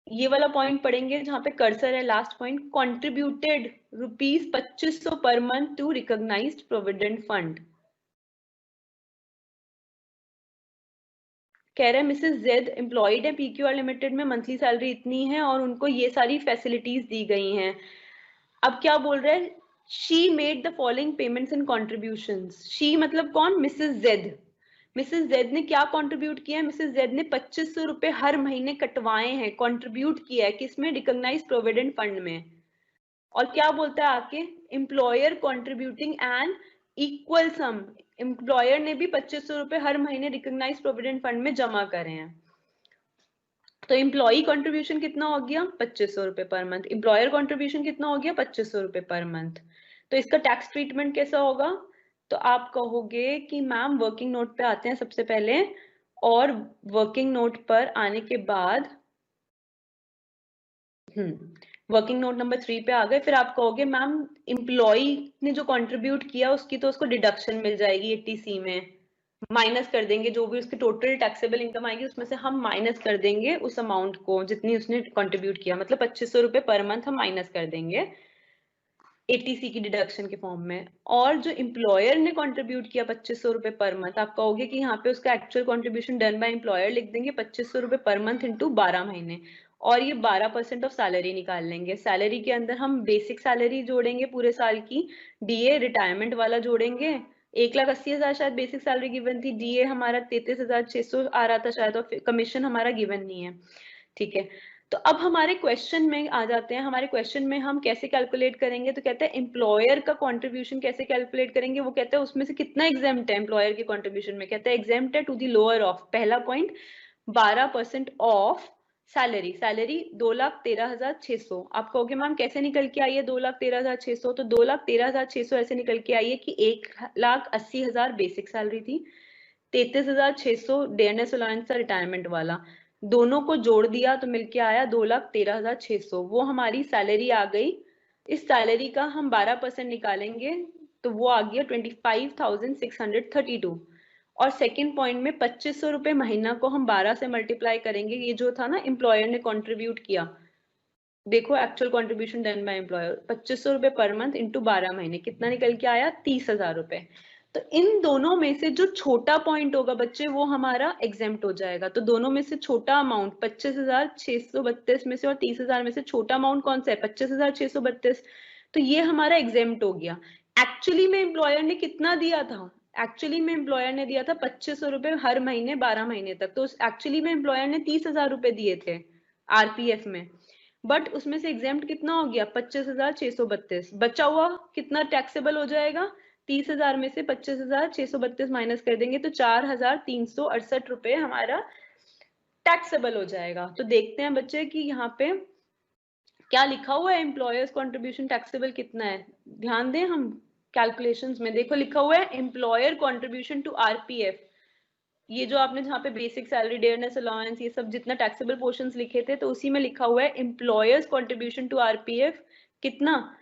A: ये वाला पॉइंट पढ़ेंगे जहां पे कर्सर है, last point, contributed ₹2500 per month to recognised provident fund. कह रहे हैं मिसेस जेड एम्प्लॉयड है पीक्यूआर लिमिटेड में, मंथली सैलरी इतनी है और उनको ये सारी फैसिलिटीज दी गई हैं। अब क्या बोल रहे हैं, she made the following payments and contributions. She मतलब कौन, मिसेस जेड। मिसेस जेड ने क्या कंट्रीब्यूट किया है, मिसेस जेड ने 2500 रुपए हर महीने कटवाए हैं, कंट्रीब्यूट किया है किसमें, रिकॉग्नाइज्ड प्रोविडेंट फंड में। और क्या बोलता है आके, employer contributing an equal sum, employer ने भी 2500 रुपए हर महीने रिकॉग्नाइज्ड प्रोविडेंट फंड में जमा करे हैं। तो एम्प्लॉय कंट्रीब्यूशन कितना हो गया, 2500 रुपए पर मंथ, एम्प्लॉयर कंट्रीब्यूशन कितना हो गया, 2500 रुपए पर मंथ। तो इसका टैक्स ट्रीटमेंट कैसा होगा? तो आप कहोगे कि मैम वर्किंग नोट पे आते हैं सबसे पहले, और वर्किंग नोट पर आने के बाद वर्किंग नोट नंबर 3 पे आ गए, फिर आप कहोगे मैम एम्प्लॉय ने जो कंट्रीब्यूट किया उसकी तो उसको डिडक्शन मिल जाएगी 80C में, माइनस कर देंगे जो भी उसकी टोटल टैक्सेबल इनकम आएगी उसमें से हम माइनस कर देंगे उस अमाउंट को जितनी उसने कंट्रीब्यूट किया, मतलब 2500 रुपए पर मंथ हम माइनस कर देंगे 80C की डिडक्शन के फॉर्म में। और जो एम्प्लॉयर ने कंट्रीब्यूट किया 2500 रुपए पर मंथ, आप कहोगे कि यहाँ पे उसका actual contribution done by employer लिख देंगे 2500 रुपए पर मंथ इंटू 12 महीने, और ये 12% ऑफ सैलरी निकाल लेंगे। सैलरी के अंदर हम बेसिक सैलरी जोड़ेंगे पूरे साल की, डीए रिटायरमेंट वाला जोड़ेंगे, 1,80,000 शायद बेसिक सैलरी गिवन थी, डीए हमारा 33,600 आ रहा था शायद, और कमीशन हमारा गिवन नहीं है, ठीक है। तो अब हमारे क्वेश्चन में आ जाते हैं, हमारे क्वेश्चन में हम कैसे कैलकुलेट करेंगे, तो कहते हैं एम्प्लॉयर का कंट्रीब्यूशन कैसे कैलकुलेट करेंगे, वो कहते हैं उसमें से कितना एग्जेम्प्ट है एम्प्लॉयर के कंट्रीब्यूशन में, कहते हैं एग्जेम्प्ट है टू दी लोअर ऑफ, पहला पॉइंट 12% ऑफ सैलरी, सैलरी 2,13,600। आप कहोगे मैम कैसे निकल के आई है 2,13,600, तो 2,13,600 ऐसे निकल के आई है कि 1,80,000 बेसिक सैलरी थी, 33,600 डेयरनेस अलाउंस था रिटायरमेंट वाला, दोनों को जोड़ दिया तो मिलके आया 2,13,600, वो हमारी सैलरी आ गई। इस सैलरी का हम 12% निकालेंगे तो वो आ गया 25,632। और सेकंड पॉइंट में 2500 रुपए महीना को हम 12 से मल्टीप्लाई करेंगे, ये जो था ना एम्प्लॉयर ने कंट्रीब्यूट किया, देखो actual contribution done by employer 2500 रुपए पर मंथ इंटू 12 महीने, कितना निकल के आया 30,000 रुपए। तो इन दोनों में से जो छोटा पॉइंट होगा बच्चे वो हमारा एग्जेम्प्ट हो जाएगा, तो दोनों में से छोटा अमाउंट 25,632 में से और 30,000 में से छोटा अमाउंट कौन सा है 25,632, तो ये हमारा एग्जेम्प्ट हो गया। एक्चुअली में एम्प्लॉयर ने कितना दिया था, एक्चुअली में एम्प्लॉयर ने दिया था 2500 रुपए हर महीने 12 महीने तक, तो एक्चुअली में एम्प्लॉयर ने 30,000 रुपए दिए थे आरपीएफ में, बट उसमें से एग्जेम्प्ट कितना हो गया 25,632, बचा हुआ कितना टैक्सेबल हो जाएगा, 30,000 में से 25,632 माइनस कर देंगे तो 4,368 रुपए हमारा टैक्सेबल हो जाएगा। तो देखते हैं बच्चे कि यहाँ पे क्या लिखा हुआ है, एम्प्लॉयर्स कंट्रीब्यूशन टैक्सेबल कितना है, ध्यान दें हम कैलकुलेशंस में, देखो लिखा हुआ है एम्प्लॉयर कंट्रीब्यूशन टू आरपीएफ, ये जो आपने जहाँ पे बेसिक सैलरी डेयरनेस अलाउंस ये सब जितना टैक्सेबल पोर्शंस लिखे थे, तो उसी में लिखा हुआ है एम्प्लॉयर्स कंट्रीब्यूशन टू आरपीएफ कितना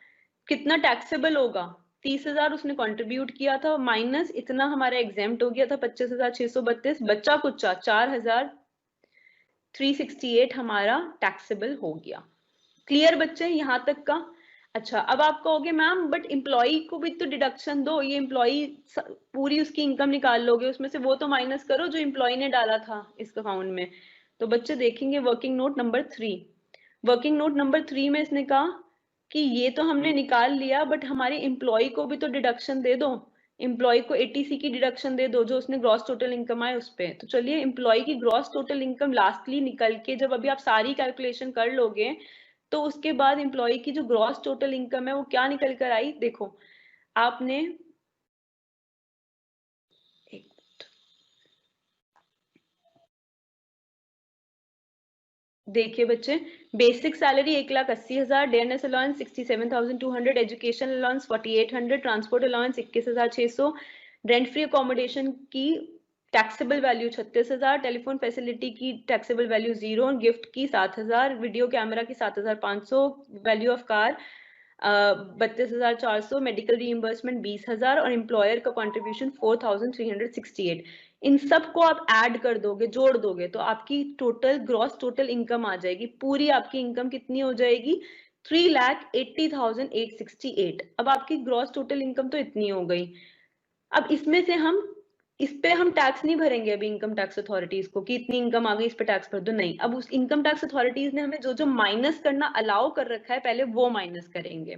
A: कितना टैक्सेबल होगा, 30,000 उसने कंट्रीब्यूट किया था माइनस इतना हमारा एग्जेम्प्ट हो गया था 25,632, बच्चा कुचा 4,368 हमारा टैक्सेबल हो गया। क्लियर बच्चे यहाँ तक का? अच्छा, अब आप कहोगे मैम बट एम्प्लॉय को भी तो डिडक्शन दो, ये एम्प्लॉय पूरी उसकी इनकम निकाल लोगे, उसमें से वो तो माइनस करो जो एम्प्लॉय ने डाला था इस अकाउंट में। तो बच्चे देखेंगे working note number 3, working note number 3 में इसने कहा कि ये तो हमने निकाल लिया बट हमारे एम्प्लॉय को भी तो डिडक्शन दे दो, एम्प्लॉय को 80C की डिडक्शन दे दो जो उसने ग्रॉस टोटल इनकम आए उस पे। तो चलिए एम्प्लॉय की ग्रॉस टोटल इनकम लास्टली निकल के जब अभी आप सारी कैलकुलेशन कर लोगे तो उसके बाद एम्प्लॉय की जो ग्रॉस टोटल इनकम है वो क्या निकल कर आई, देखो आपने देखिए बच्चे, basic salary 1,80,000, dearness allowance 67,200, education allowance 4,800, transport allowance 21,600, rent free accommodation की टैक्सेबल वैल्यू 36,000, टेलीफोन फैसिलिटी की टैक्सेबल वैल्यू 0, गिफ्ट की 7,000, वीडियो कैमरा की 7,500, value of car 32,400, medical reimbursement 20,000 और एम्प्लॉयर का कंट्रीब्यूशन 4,368। इन सब को आप ऐड कर दोगे, जोड़ दोगे तो आपकी टोटल ग्रॉस टोटल इनकम आ जाएगी, पूरी आपकी इनकम कितनी हो जाएगी 3,80,868। अब आपकी ग्रॉस टोटल इनकम तो इतनी हो गई, अब इसमें से हम इस पे हम टैक्स नहीं भरेंगे अभी इनकम टैक्स अथॉरिटीज को कि इतनी इनकम आ गई इस पे टैक्स भर दो, नहीं, अब उस इनकम टैक्स अथॉरिटीज ने हमें जो जो माइनस करना अलाउ कर रखा है पहले वो माइनस करेंगे।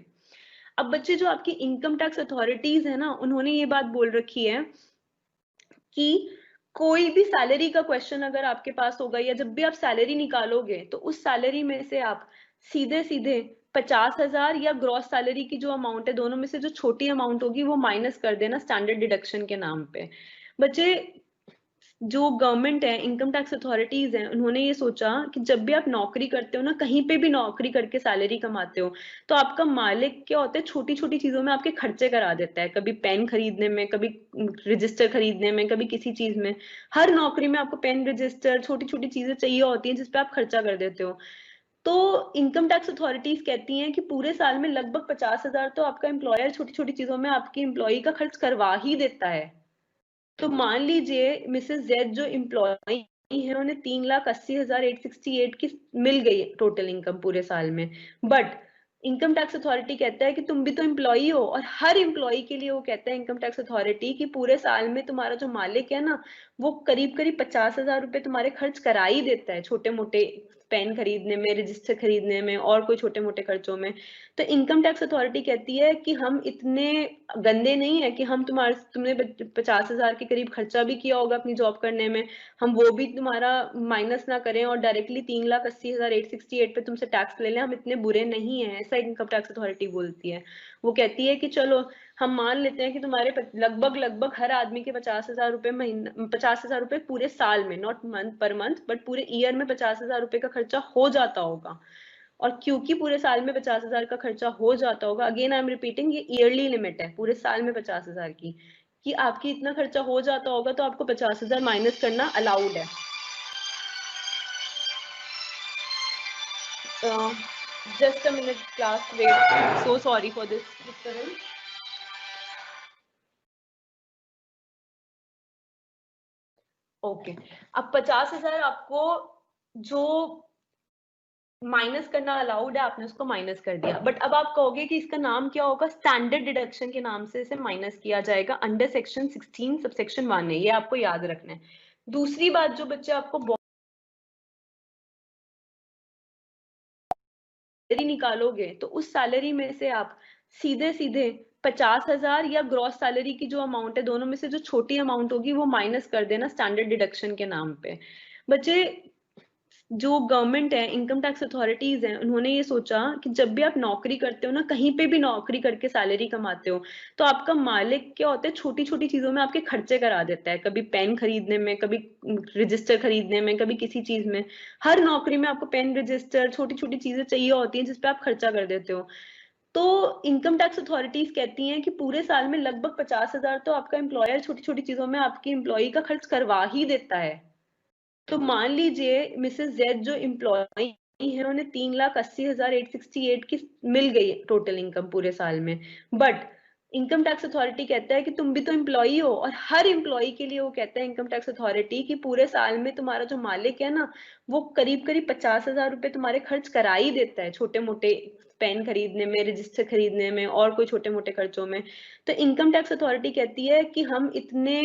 A: अब बच्चे जो आपकी इनकम टैक्स अथॉरिटीज है ना उन्होंने ये बात बोल रखी है कि कोई भी सैलरी का क्वेश्चन अगर आपके पास होगा या जब भी आप सैलरी निकालोगे तो उस सैलरी में से आप सीधे सीधे 50,000 या ग्रॉस सैलरी की जो अमाउंट है दोनों में से जो छोटी अमाउंट होगी वो माइनस कर देना स्टैंडर्ड डिडक्शन के नाम पे। बच्चे जो गवर्नमेंट है, इनकम टैक्स अथॉरिटीज हैं, उन्होंने ये सोचा कि जब भी आप नौकरी करते हो ना, कहीं पे भी नौकरी करके सैलरी कमाते हो, तो आपका मालिक क्या होता है, छोटी छोटी चीजों में आपके खर्चे करा देता है। कभी पेन खरीदने में, कभी रजिस्टर खरीदने में, कभी किसी चीज में। हर नौकरी में आपको पेन, रजिस्टर, छोटी छोटी चीजें चाहिए होती हैं जिसपे आप खर्चा कर देते हो। तो इनकम टैक्स अथॉरिटीज कहती हैं कि पूरे साल में लगभग 50,000 तो आपका एम्प्लॉयर छोटी छोटी चीजों में आपकी एम्प्लॉई का खर्च करवा ही देता है। तो मान लीजिए मिसेस जेड जो एम्प्लॉय है, उन्हें 3,80,868 की मिल गई टोटल इनकम पूरे साल में। बट इनकम टैक्स अथॉरिटी कहता है कि तुम भी तो एम्प्लॉई हो, और हर एम्प्लॉई के लिए वो कहता है इनकम टैक्स अथॉरिटी कि पूरे साल में तुम्हारा जो मालिक है ना, वो करीब करीब 50,000 रुपए तुम्हारे खर्च करा ही देता है, छोटे मोटे पेन खरीदने में, रजिस्टर खरीदने में, और कोई छोटे मोटे खर्चों में। तो इनकम टैक्स अथॉरिटी कहती है कि हम इतने गंदे नहीं है कि हम तुमने 50,000 के करीब खर्चा भी किया होगा अपनी जॉब करने में, हम वो भी तुम्हारा माइनस ना करें और डायरेक्टली 3,80,868 पे तुमसे टैक्स ले लें। हम इतने बुरे नहीं है, ऐसा इनकम टैक्स अथॉरिटी बोलती है। वो कहती है कि चलो हम मान लेते हैं कि तुम्हारे लगभग लगभग हर आदमी के 50,000 रुपए महीना, 50,000 रुपए पूरे साल में, not month per month, but पूरे ईयर में 50,000 रुपए का खर्चा हो जाता होगा। और क्योंकि पूरे साल में 50,000 का खर्चा हो जाता होगा, अगेन आई एम रिपीटिंग, ये ईयरली लिमिट है पूरे साल में 50,000 की, कि आपकी इतना खर्चा हो जाता होगा तो आपको 50,000 माइनस करना अलाउड है। Just a minute class, wait, so sorry for this disturbance. Okay, अब 50,000 आपको जो माइनस करना अलाउड है, आपने उसको माइनस कर दिया। बट अब आप कहोगे कि इसका नाम क्या होगा, स्टैंडर्ड डिडक्शन के नाम से इसे माइनस किया जाएगा अंडर सेक्शन 16 सबसेक्शन 1 है, ये आपको याद रखना है। दूसरी बात जो बच्चे आपको सैलरी निकालोगे, तो उस सैलरी में से आप सीधे सीधे 50,000 या ग्रॉस सैलरी की जो अमाउंट है, दोनों में से जो छोटी अमाउंट होगी वो माइनस कर देना स्टैंडर्ड डिडक्शन के नाम पे। बच्चे, जो गवर्नमेंट है, इनकम टैक्स अथॉरिटीज हैं, उन्होंने ये सोचा कि जब भी आप नौकरी करते हो ना, कहीं पे भी नौकरी करके सैलरी कमाते हो, तो आपका मालिक क्या होता है, छोटी छोटी चीजों में आपके खर्चे करा देता है। कभी पेन खरीदने में, कभी रजिस्टर खरीदने में, कभी किसी चीज में। हर नौकरी में आपको पेन, रजिस्टर, छोटी छोटी चीजें चाहिए होती हैं जिसपे आप खर्चा कर देते हो। तो इनकम टैक्स अथॉरिटीज कहती हैं कि पूरे साल में लगभग 50,000 तो आपका एम्प्लॉयर छोटी छोटी चीजों में आपकी एम्प्लॉई का खर्च करवा ही देता है। तो मान लीजिए मिसेस जेड जो एम्प्लॉय है, उन्हें 3,80,868 की मिल गई टोटल इनकम पूरे साल में। बट इनकम टैक्स अथॉरिटी कहता है कि तुम भी तो एम्प्लॉई हो, और हर एम्प्लॉई के लिए वो कहता है इनकम टैक्स अथॉरिटी कि पूरे साल में तुम्हारा जो मालिक है ना, वो करीब करीब 50,000 रुपए तुम्हारे खर्च करा ही देता है, छोटे मोटे पेन खरीदने में, रजिस्टर खरीदने में, और कोई छोटे मोटे खर्चों में। तो इनकम टैक्स अथॉरिटी कहती है कि हम इतने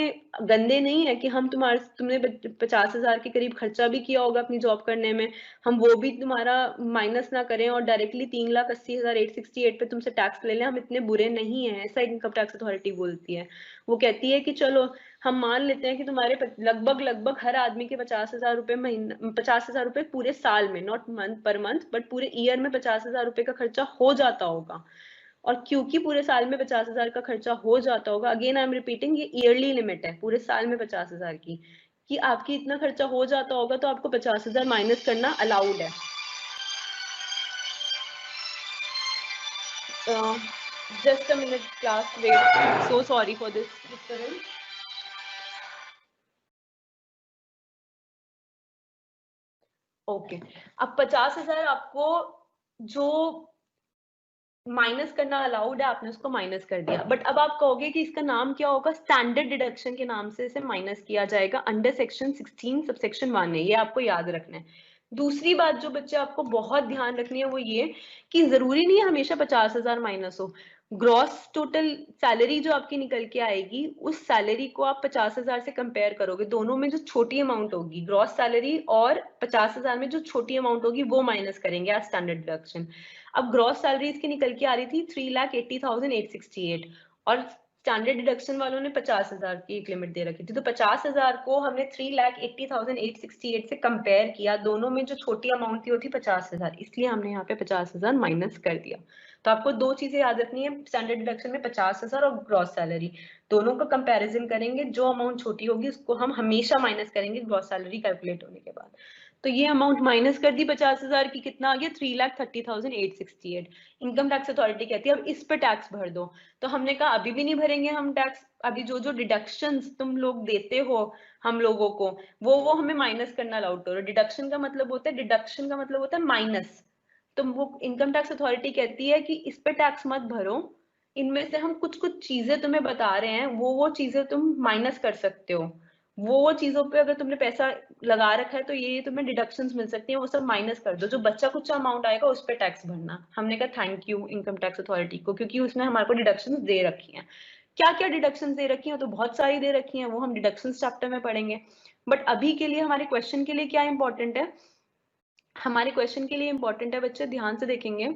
A: गंदे नहीं है कि हम तुमने 50,000 के करीब खर्चा भी किया होगा अपनी जॉब करने में, हम वो भी तुम्हारा माइनस ना करें और डायरेक्टली 3,80,868 पे तुमसे टैक्स ले लें। हम इतने बुरे नहीं है, ऐसा इनकम टैक्स अथॉरिटी बोलती है। वो कहती है कि चलो हम मान लेते हैं कि तुम्हारे लगभग लगभग हर आदमी के 50,000 रुपए महीना, 50,000 रुपए पूरे साल में, not month per month, but पूरे ईयर में 50,000 रुपए का खर्चा हो जाता होगा। और क्योंकि पूरे साल में 50,000 का खर्चा हो जाता होगा, अगेन आई एम रिपीटिंग, ये ईयरली लिमिट है पूरे साल में 50,000 की, कि आपकी इतना खर्चा हो जाता होगा तो आपको 50,000 माइनस करना अलाउड है। Just a minute class, wait, so sorry for this disturbance. Okay, अब 50,000 आपको जो माइनस करना अलाउड है, आपने उसको माइनस कर दिया। बट अब आप कहोगे कि इसका नाम क्या होगा, स्टैंडर्ड डिडक्शन के नाम से इसे माइनस किया जाएगा अंडर सेक्शन 16 सबसेक्शन 1 है, ये आपको याद रखना है। दूसरी बात जो बच्चे आपको बहुत ध्यान रखनी है वो ये कि जरूरी नहीं है हमेशा 50,000 माइनस हो। ग्रॉस टोटल सैलरी जो आपकी निकल के आएगी, उस सैलरी को आप 50,000 से कंपेयर करोगे, दोनों में जो छोटी अमाउंट होगी ग्रॉस सैलरी और 50,000 में जो छोटी अमाउंट होगी वो माइनस करेंगे एज स्टैंडर्ड डिडक्शन। अब ग्रॉस सैलरी इसकी निकल के आ रही थी 3,80,868, और स्टैंडर्ड डिडक्शन वालों ने 50,000 की एक लिमिट दे रखी थी। तो 50,000 को हमने 3,80,868 से कंपेयर किया, दोनों में जो छोटी अमाउंट थी वो थी 50,000, इसलिए हमने यहाँ पे 50,000 माइनस कर दिया। तो आपको दो चीजें याद रखनी है स्टैंडर्ड डिडक्शन में, 50,000 और ग्रॉस सैलरी, दोनों का कंपैरिजन करेंगे, जो अमाउंट छोटी होगी उसको हम हमेशा माइनस करेंगे ग्रॉस सैलरी कैलकुलेट होने के बाद। तो ये अमाउंट माइनस कर दी 50,000 की, कितना आ गया 3,30,868। इनकम टैक्स अथॉरिटी कहती है अब इस पे टैक्स भर दो। तो हमने कहा अभी भी नहीं भरेंगे हम टैक्स, अभी जो जो डिडक्शंस तुम लोग देते हो हम लोगों को वो हमें माइनस करना अलाउड करो। डिडक्शन का मतलब होता है, डिडक्शन का मतलब होता है माइनस। तो वो इनकम टैक्स अथॉरिटी कहती है कि इस पे टैक्स मत भरो, इनमें से हम कुछ कुछ चीजें तुम्हें बता रहे हैं, वो चीजें तुम माइनस कर सकते हो, वो चीजों पे अगर तुमने पैसा लगा रखा है तो ये तुम्हें डिडक्शंस मिल सकती हैं, वो सब माइनस कर दो, जो बच्चा कुछ अमाउंट आएगा उस पे टैक्स भरना। हमने कहा thank you income tax authority को, क्योंकि उसने हमारे को डिडक्शंस दे रखी हैं। क्या क्या डिडक्शंस दे रखी हैं, तो बहुत सारी दे रखी हैं, वो हम डिडक्शंस चैप्टर में पढ़ेंगे। बट अभी के लिए हमारे क्वेश्चन के लिए क्या इंपॉर्टेंट है, हमारे क्वेश्चन के लिए इंपॉर्टेंट है बच्चे, ध्यान से देखेंगे।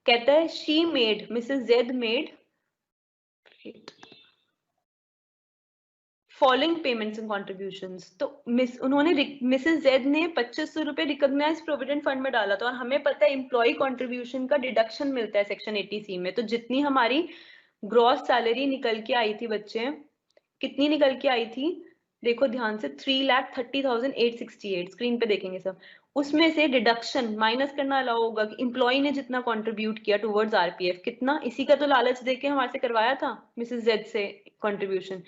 A: कहता है she made, Mrs Z made following payments and contributions. तो उन्होंने मिसेस जेड ने 2500 रुपए रिकॉग्नाइज प्रोविडेंट फंड में डाला था, और हमें पता है एम्प्लॉय कॉन्ट्रीब्यूशन का डिडक्शन मिलता है सेक्शन 80C में। तो जितनी हमारी ग्रॉस सैलरी निकल के आई थी बच्चे, कितनी निकल के आई थी, देखो ध्यान से, 3,30,868, स्क्रीन पे देखेंगे सब, उसमें से डिडक्शन माइनस करना अलाउ होगा कि एम्प्लॉय ने जितना कंट्रीब्यूट किया टुवर्ड्स आरपीएफ, कितना, इसी का तो लालच देके हमारे से करवाया था मिसेस जेड से कंट्रीब्यूशन।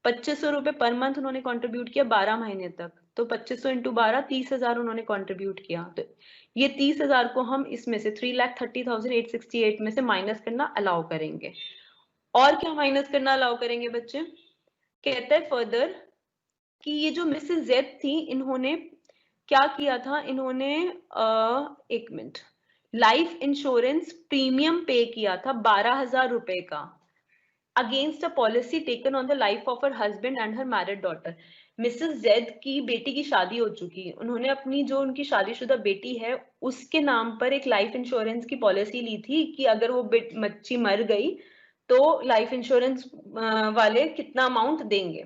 A: 2500 रुपए पर मंथ उन्होंने कंट्रीब्यूट किया 12 महीने तक, तो 2500 इंटू 12, 30,000 उन्होंने कंट्रीब्यूट किया। तो ये 30,000 को हम इसमें से 3,30,868 में से माइनस करना अलाउ करेंगे। और क्या माइनस करना अलाउ करेंगे बच्चे, कहता है फर्दर कि ये जो मिसेस जेड थी इन्होंने क्या किया था, इन्होंने एक मिनट, लाइफ इंश्योरेंस प्रीमियम पे किया था 12,000 रुपए का against a policy taken on the life of her husband and her married daughter. Mrs Z की बेटी की शादी हो चुकी, उन्होंने अपनी जो उनकी शादीशुदा बेटी है उसके नाम पर एक लाइफ इंश्योरेंस की पॉलिसी ली थी कि अगर वो बच्ची मर गई तो लाइफ इंश्योरेंस वाले कितना अमाउंट देंगे।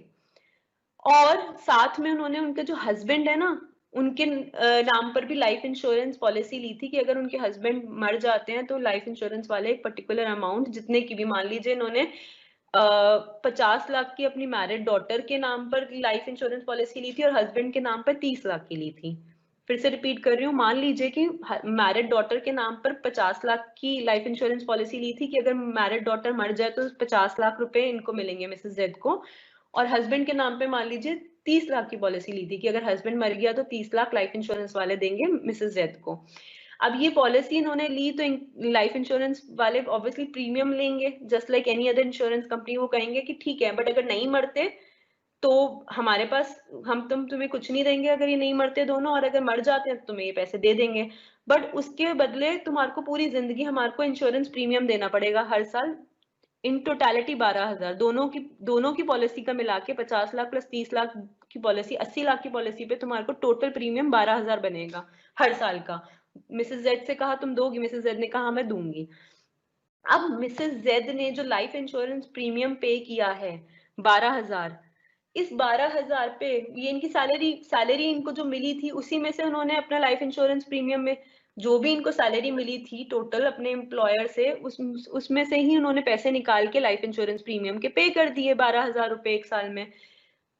A: और साथ में उन्होंने उनके जो हस्बैंड है ना उनके नाम पर भी लाइफ इंश्योरेंस पॉलिसी ली थी कि अगर उनके हस्बैंड मर जाते हैं तो लाइफ इंश्योरेंस वाले एक पर्टिकुलर अमाउंट, जितने की भी, मान लीजिए इन्होंने 50 लाख की अपनी मैरिड डॉटर के नाम पर लाइफ इंश्योरेंस पॉलिसी ली थी और हस्बैंड के नाम पर 30 लाख की ली थी। फिर से रिपीट कर रही हूँ, मान लीजिए कि मैरिड डॉटर के नाम पर 50 लाख की लाइफ इंश्योरेंस पॉलिसी ली थी कि अगर मैरिड डॉटर मर जाए तो 50 लाख रुपए इनको मिलेंगे मिसेस जेड को, और हस्बैंड के नाम पे मान लीजिए 30 लाख की पॉलिसी ली थी कि अगर हस्बैंड मर गया तो 30 लाख लाइफ इंश्योरेंस वाले देंगे मिसेस जेड को। अब ये पॉलिसी इन्होंने ली तो लाइफ इंश्योरेंस वाले ऑब्वियसली प्रीमियम लेंगे, just like any other insurance company. वो कहेंगे कि ठीक है बट अगर नहीं मरते तो हमारे पास, हम तुम्हें कुछ नहीं देंगे अगर ये नहीं मरते दोनों, और अगर मर जाते हैं तो तुम्हें ये पैसे दे देंगे, बट उसके बदले तुम्हारे को पूरी जिंदगी हमारे को इंश्योरेंस प्रीमियम देना पड़ेगा हर साल, इन टोटलिटी 12,000, दोनों की पॉलिसी का मिला के 50 लाख प्लस 30 लाख की पॉलिसी, 80 लाख की पॉलिसी पे तुम्हारे को टोटल प्रीमियम 12,000 बनेगा हर साल का। मिसेस जेड से कहा तुम दोगी, मिसेस जेड ने कहा मैं दूंगी। अब मिसेस जेड ने जो लाइफ इंश्योरेंस प्रीमियम पे किया है 12,000, इस 12,000 पे ये इनकी सैलरी इनको जो मिली थी उसी में से उन्होंने अपना लाइफ इंश्योरेंस प्रीमियम में जो भी इनको सैलरी मिली थी टोटल अपने एम्प्लॉयर से उसमें से ही उन्होंने पैसे निकाल के लाइफ इंश्योरेंस प्रीमियम के पे कर दिए 12,000 रुपए एक साल में।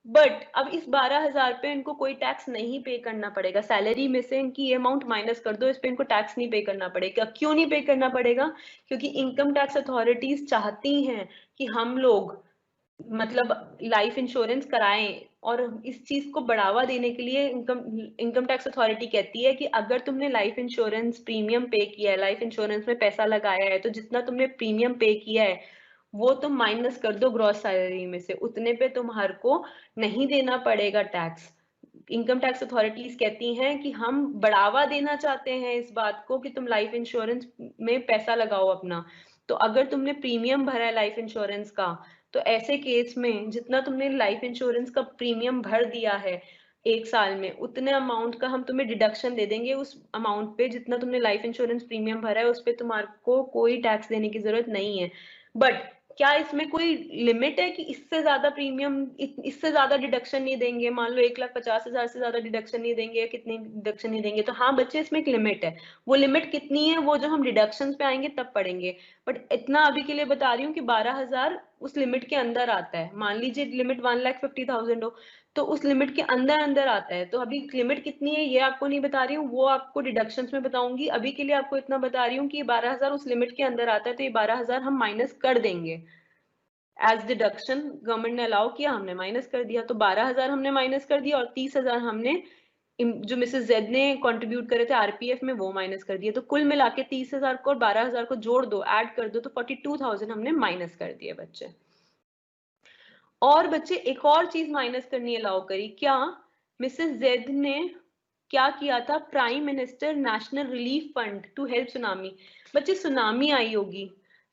A: बट अब इस 12,000 पे इनको कोई टैक्स नहीं पे करना पड़ेगा, सैलरी में से इनकी ये अमाउंट माइनस कर दो, इस पे इनको टैक्स नहीं पे करना पड़ेगा। क्यों नहीं पे करना पड़ेगा, क्योंकि इनकम टैक्स अथॉरिटीज चाहती हैं कि हम लोग मतलब लाइफ इंश्योरेंस कराएं, और इस चीज को बढ़ावा देने के लिए इनकम टैक्स अथॉरिटी कहती है कि अगर तुमने लाइफ इंश्योरेंस प्रीमियम पे किया है, लाइफ इंश्योरेंस में पैसा लगाया है, तो जितना तुमने प्रीमियम पे किया है वो तुम माइनस कर दो ग्रॉस सैलरी में से, उतने पे तुम्हारे को नहीं देना पड़ेगा टैक्स। इनकम टैक्स अथॉरिटीज कहती हैं कि हम बढ़ावा देना चाहते हैं इस बात को कि तुम लाइफ इंश्योरेंस में पैसा लगाओ अपना। तो अगर तुमने प्रीमियम भरा है लाइफ इंश्योरेंस का, तो ऐसे केस में जितना तुमने लाइफ इंश्योरेंस का प्रीमियम भर दिया है एक साल में, उतने अमाउंट का हम तुम्हें डिडक्शन दे देंगे उस अमाउंट पे जितना तुमने लाइफ इंश्योरेंस प्रीमियम भरा है, उस पे तुम्हारे को कोई टैक्स देने की जरूरत नहीं है। बट क्या इसमें कोई लिमिट है कि इससे ज्यादा प्रीमियम, इससे ज्यादा डिडक्शन नहीं देंगे? मान लो 1,50,000 से ज्यादा डिडक्शन नहीं देंगे या कितनी डिडक्शन नहीं देंगे? तो हाँ बच्चे, इसमें एक लिमिट है। वो लिमिट कितनी है वो जो हम डिडक्शन पे आएंगे तब पढ़ेंगे, बट इतना अभी के लिए बता रही हूँ कि 12,000 उस लिमिट के अंदर आता है। मान लीजिए लिमिट 1,50,000 हो, तो उस लिमिट के अंदर अंदर आता है। तो अभी लिमिट कितनी है ये आपको नहीं बता रही हूँ, वो आपको डिडक्शंस में बताऊंगी। अभी के लिए आपको इतना बता रही हूँ कि 12,000 उस लिमिट के अंदर आता है, तो ये 12,000 हम माइनस कर देंगे। एज डिडक्शन गवर्नमेंट ने अलाउ किया, हमने माइनस कर दिया। तो 12,000 हमने माइनस कर दिया और 30,000 हमने जो मिसेस जेड ने कंट्रीब्यूट करे थे आरपीएफ में वो माइनस कर दिए। तो कुल मिला के 30,000 को और 12,000 को जोड़ दो, ऐड कर दो, तो 42,000 हमने माइनस कर दिए बच्चे। और बच्चे एक और चीज माइनस करनी अलाउ करी, क्या? मिसेस जेड ने क्या किया था? Prime minister national relief fund to help tsunami. बच्चे सुनामी आई होगी,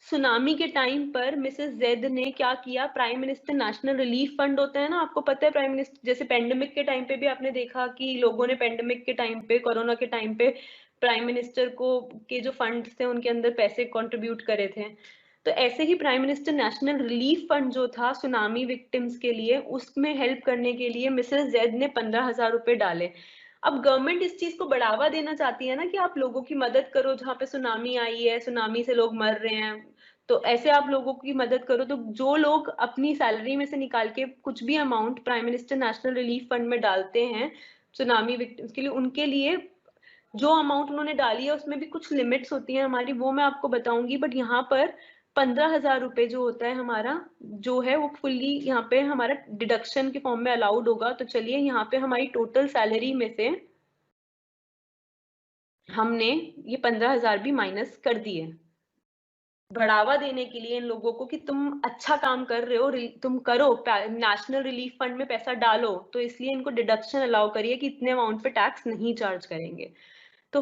A: सुनामी के टाइम पर मिसेस जेड ने क्या किया? Prime minister national relief fund होता है ना, आपको पता है प्राइम मिनिस्टर, जैसे पेंडेमिक के टाइम पे भी आपने देखा कि लोगों ने पेंडेमिक के टाइम पे, कोरोना के टाइम पे प्राइम मिनिस्टर को के जो फंड थे उनके अंदर पैसे कंट्रीब्यूट करे थे। तो ऐसे ही prime minister national relief fund जो था सुनामी विक्टिम्स के लिए, उसमें हेल्प करने के लिए मिसेस जेड ने 15,000 रुपए डाले। अब गवर्नमेंट इस चीज को बढ़ावा देना चाहती है ना कि आप लोगों की मदद करो, जहाँ पे सुनामी आई है, सुनामी से लोग मर रहे हैं, तो ऐसे आप लोगों की मदद करो। तो जो लोग अपनी सैलरी में से निकाल के कुछ भी amount prime minister national relief fund में डालते हैं सुनामी विक्टिम्स के लिए, उनके लिए जो अमाउंट उन्होंने डाली है उसमें भी कुछ लिमिट्स होती हैं हमारी, वो मैं आपको बताऊंगी। बट यहाँ पर 15,000 रुपए जो होता है हमारा, जो है वो फुल्ली यहाँ पे हमारा डिडक्शन के फॉर्म में अलाउड होगा। तो चलिए यहाँ पे हमारी टोटल सैलरी में से हमने ये 15,000 भी माइनस कर दिए, बढ़ावा देने के लिए इन लोगों को कि तुम अच्छा काम कर रहे हो, तुम करो, नेशनल रिलीफ फंड में पैसा डालो, तो इसलिए इनको डिडक्शन अलाउ करिए कि इतने अमाउंट पे टैक्स नहीं चार्ज करेंगे। तो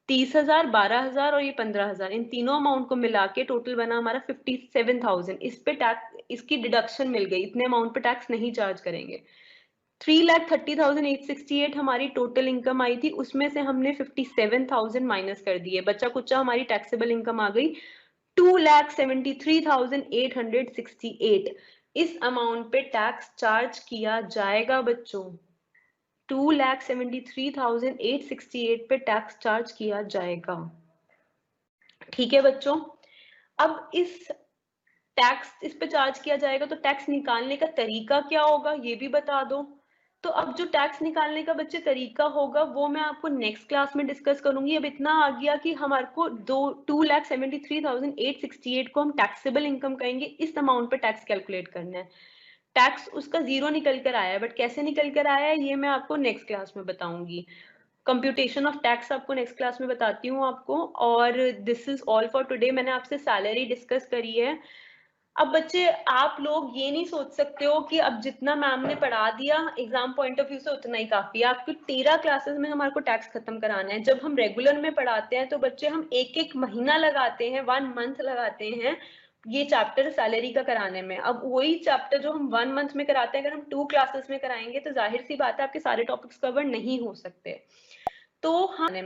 A: 30,000, 12,000 और ये 15,000, इन तीनों अमाउंट को मिला के टोटल बना हमारा 57,000। इस पे टैक्स, इसकी डिडक्शन मिल गई, इतने अमाउंट पे टैक्स नहीं चार्ज करेंगे। 3,30,868 हमारी टोटल इनकम आई थी, उसमें से हमने 57,000 माइनस कर दिए, बच्चा कुचा हमारी टैक्सेबल इनकम आ गई 2,73,868। इस अमाउंट पे टैक्स चार्ज किया जाएगा बच्चों, 2,73,868 पे टैक्स चार्ज किया जाएगा। ठीक है बच्चों, अब इस टैक्स इस पे चार्ज किया जाएगा, तो टैक्स निकालने का तरीका क्या होगा ये भी बता दो। तो अब जो टैक्स निकालने का बच्चे तरीका होगा वो मैं आपको नेक्स्ट क्लास में डिस्कस करूंगी। अब इतना आ गया कि हमारे को 2,73,868 को हम टैक्सेबल इनकम कहेंगे, इस अमाउंट पे टैक्स कैलकुलेट करना है। टैक्स उसका जीरो निकल कर आया है, बट कैसे निकल कर आया है ये मैं आपको नेक्स्ट क्लास में बताऊंगी। कंप्यूटेशन ऑफ टैक्स आपको नेक्स्ट क्लास में बताती हूँ आपको। और this is all for today. मैंने आपसे सैलरी डिस्कस करी है। अब बच्चे आप लोग ये नहीं सोच सकते हो कि अब जितना मैम ने पढ़ा दिया एग्जाम पॉइंट ऑफ व्यू से उतना ही काफी है। आपकी 13 क्लासेस में हमारे को टैक्स खत्म कराना है। जब हम रेगुलर में पढ़ाते हैं तो बच्चे हम एक एक महीना लगाते हैं, 1 मंथ लगाते हैं ये चैप्टर सैलरी का कराने में। अब वही चैप्टर जो हम 1 मंथ में कराते हैं अगर हम 2 क्लासेस में कराएंगे तो जाहिर सी बात है आपके सारे टॉपिक्स कवर नहीं हो सकते। तो हाँ में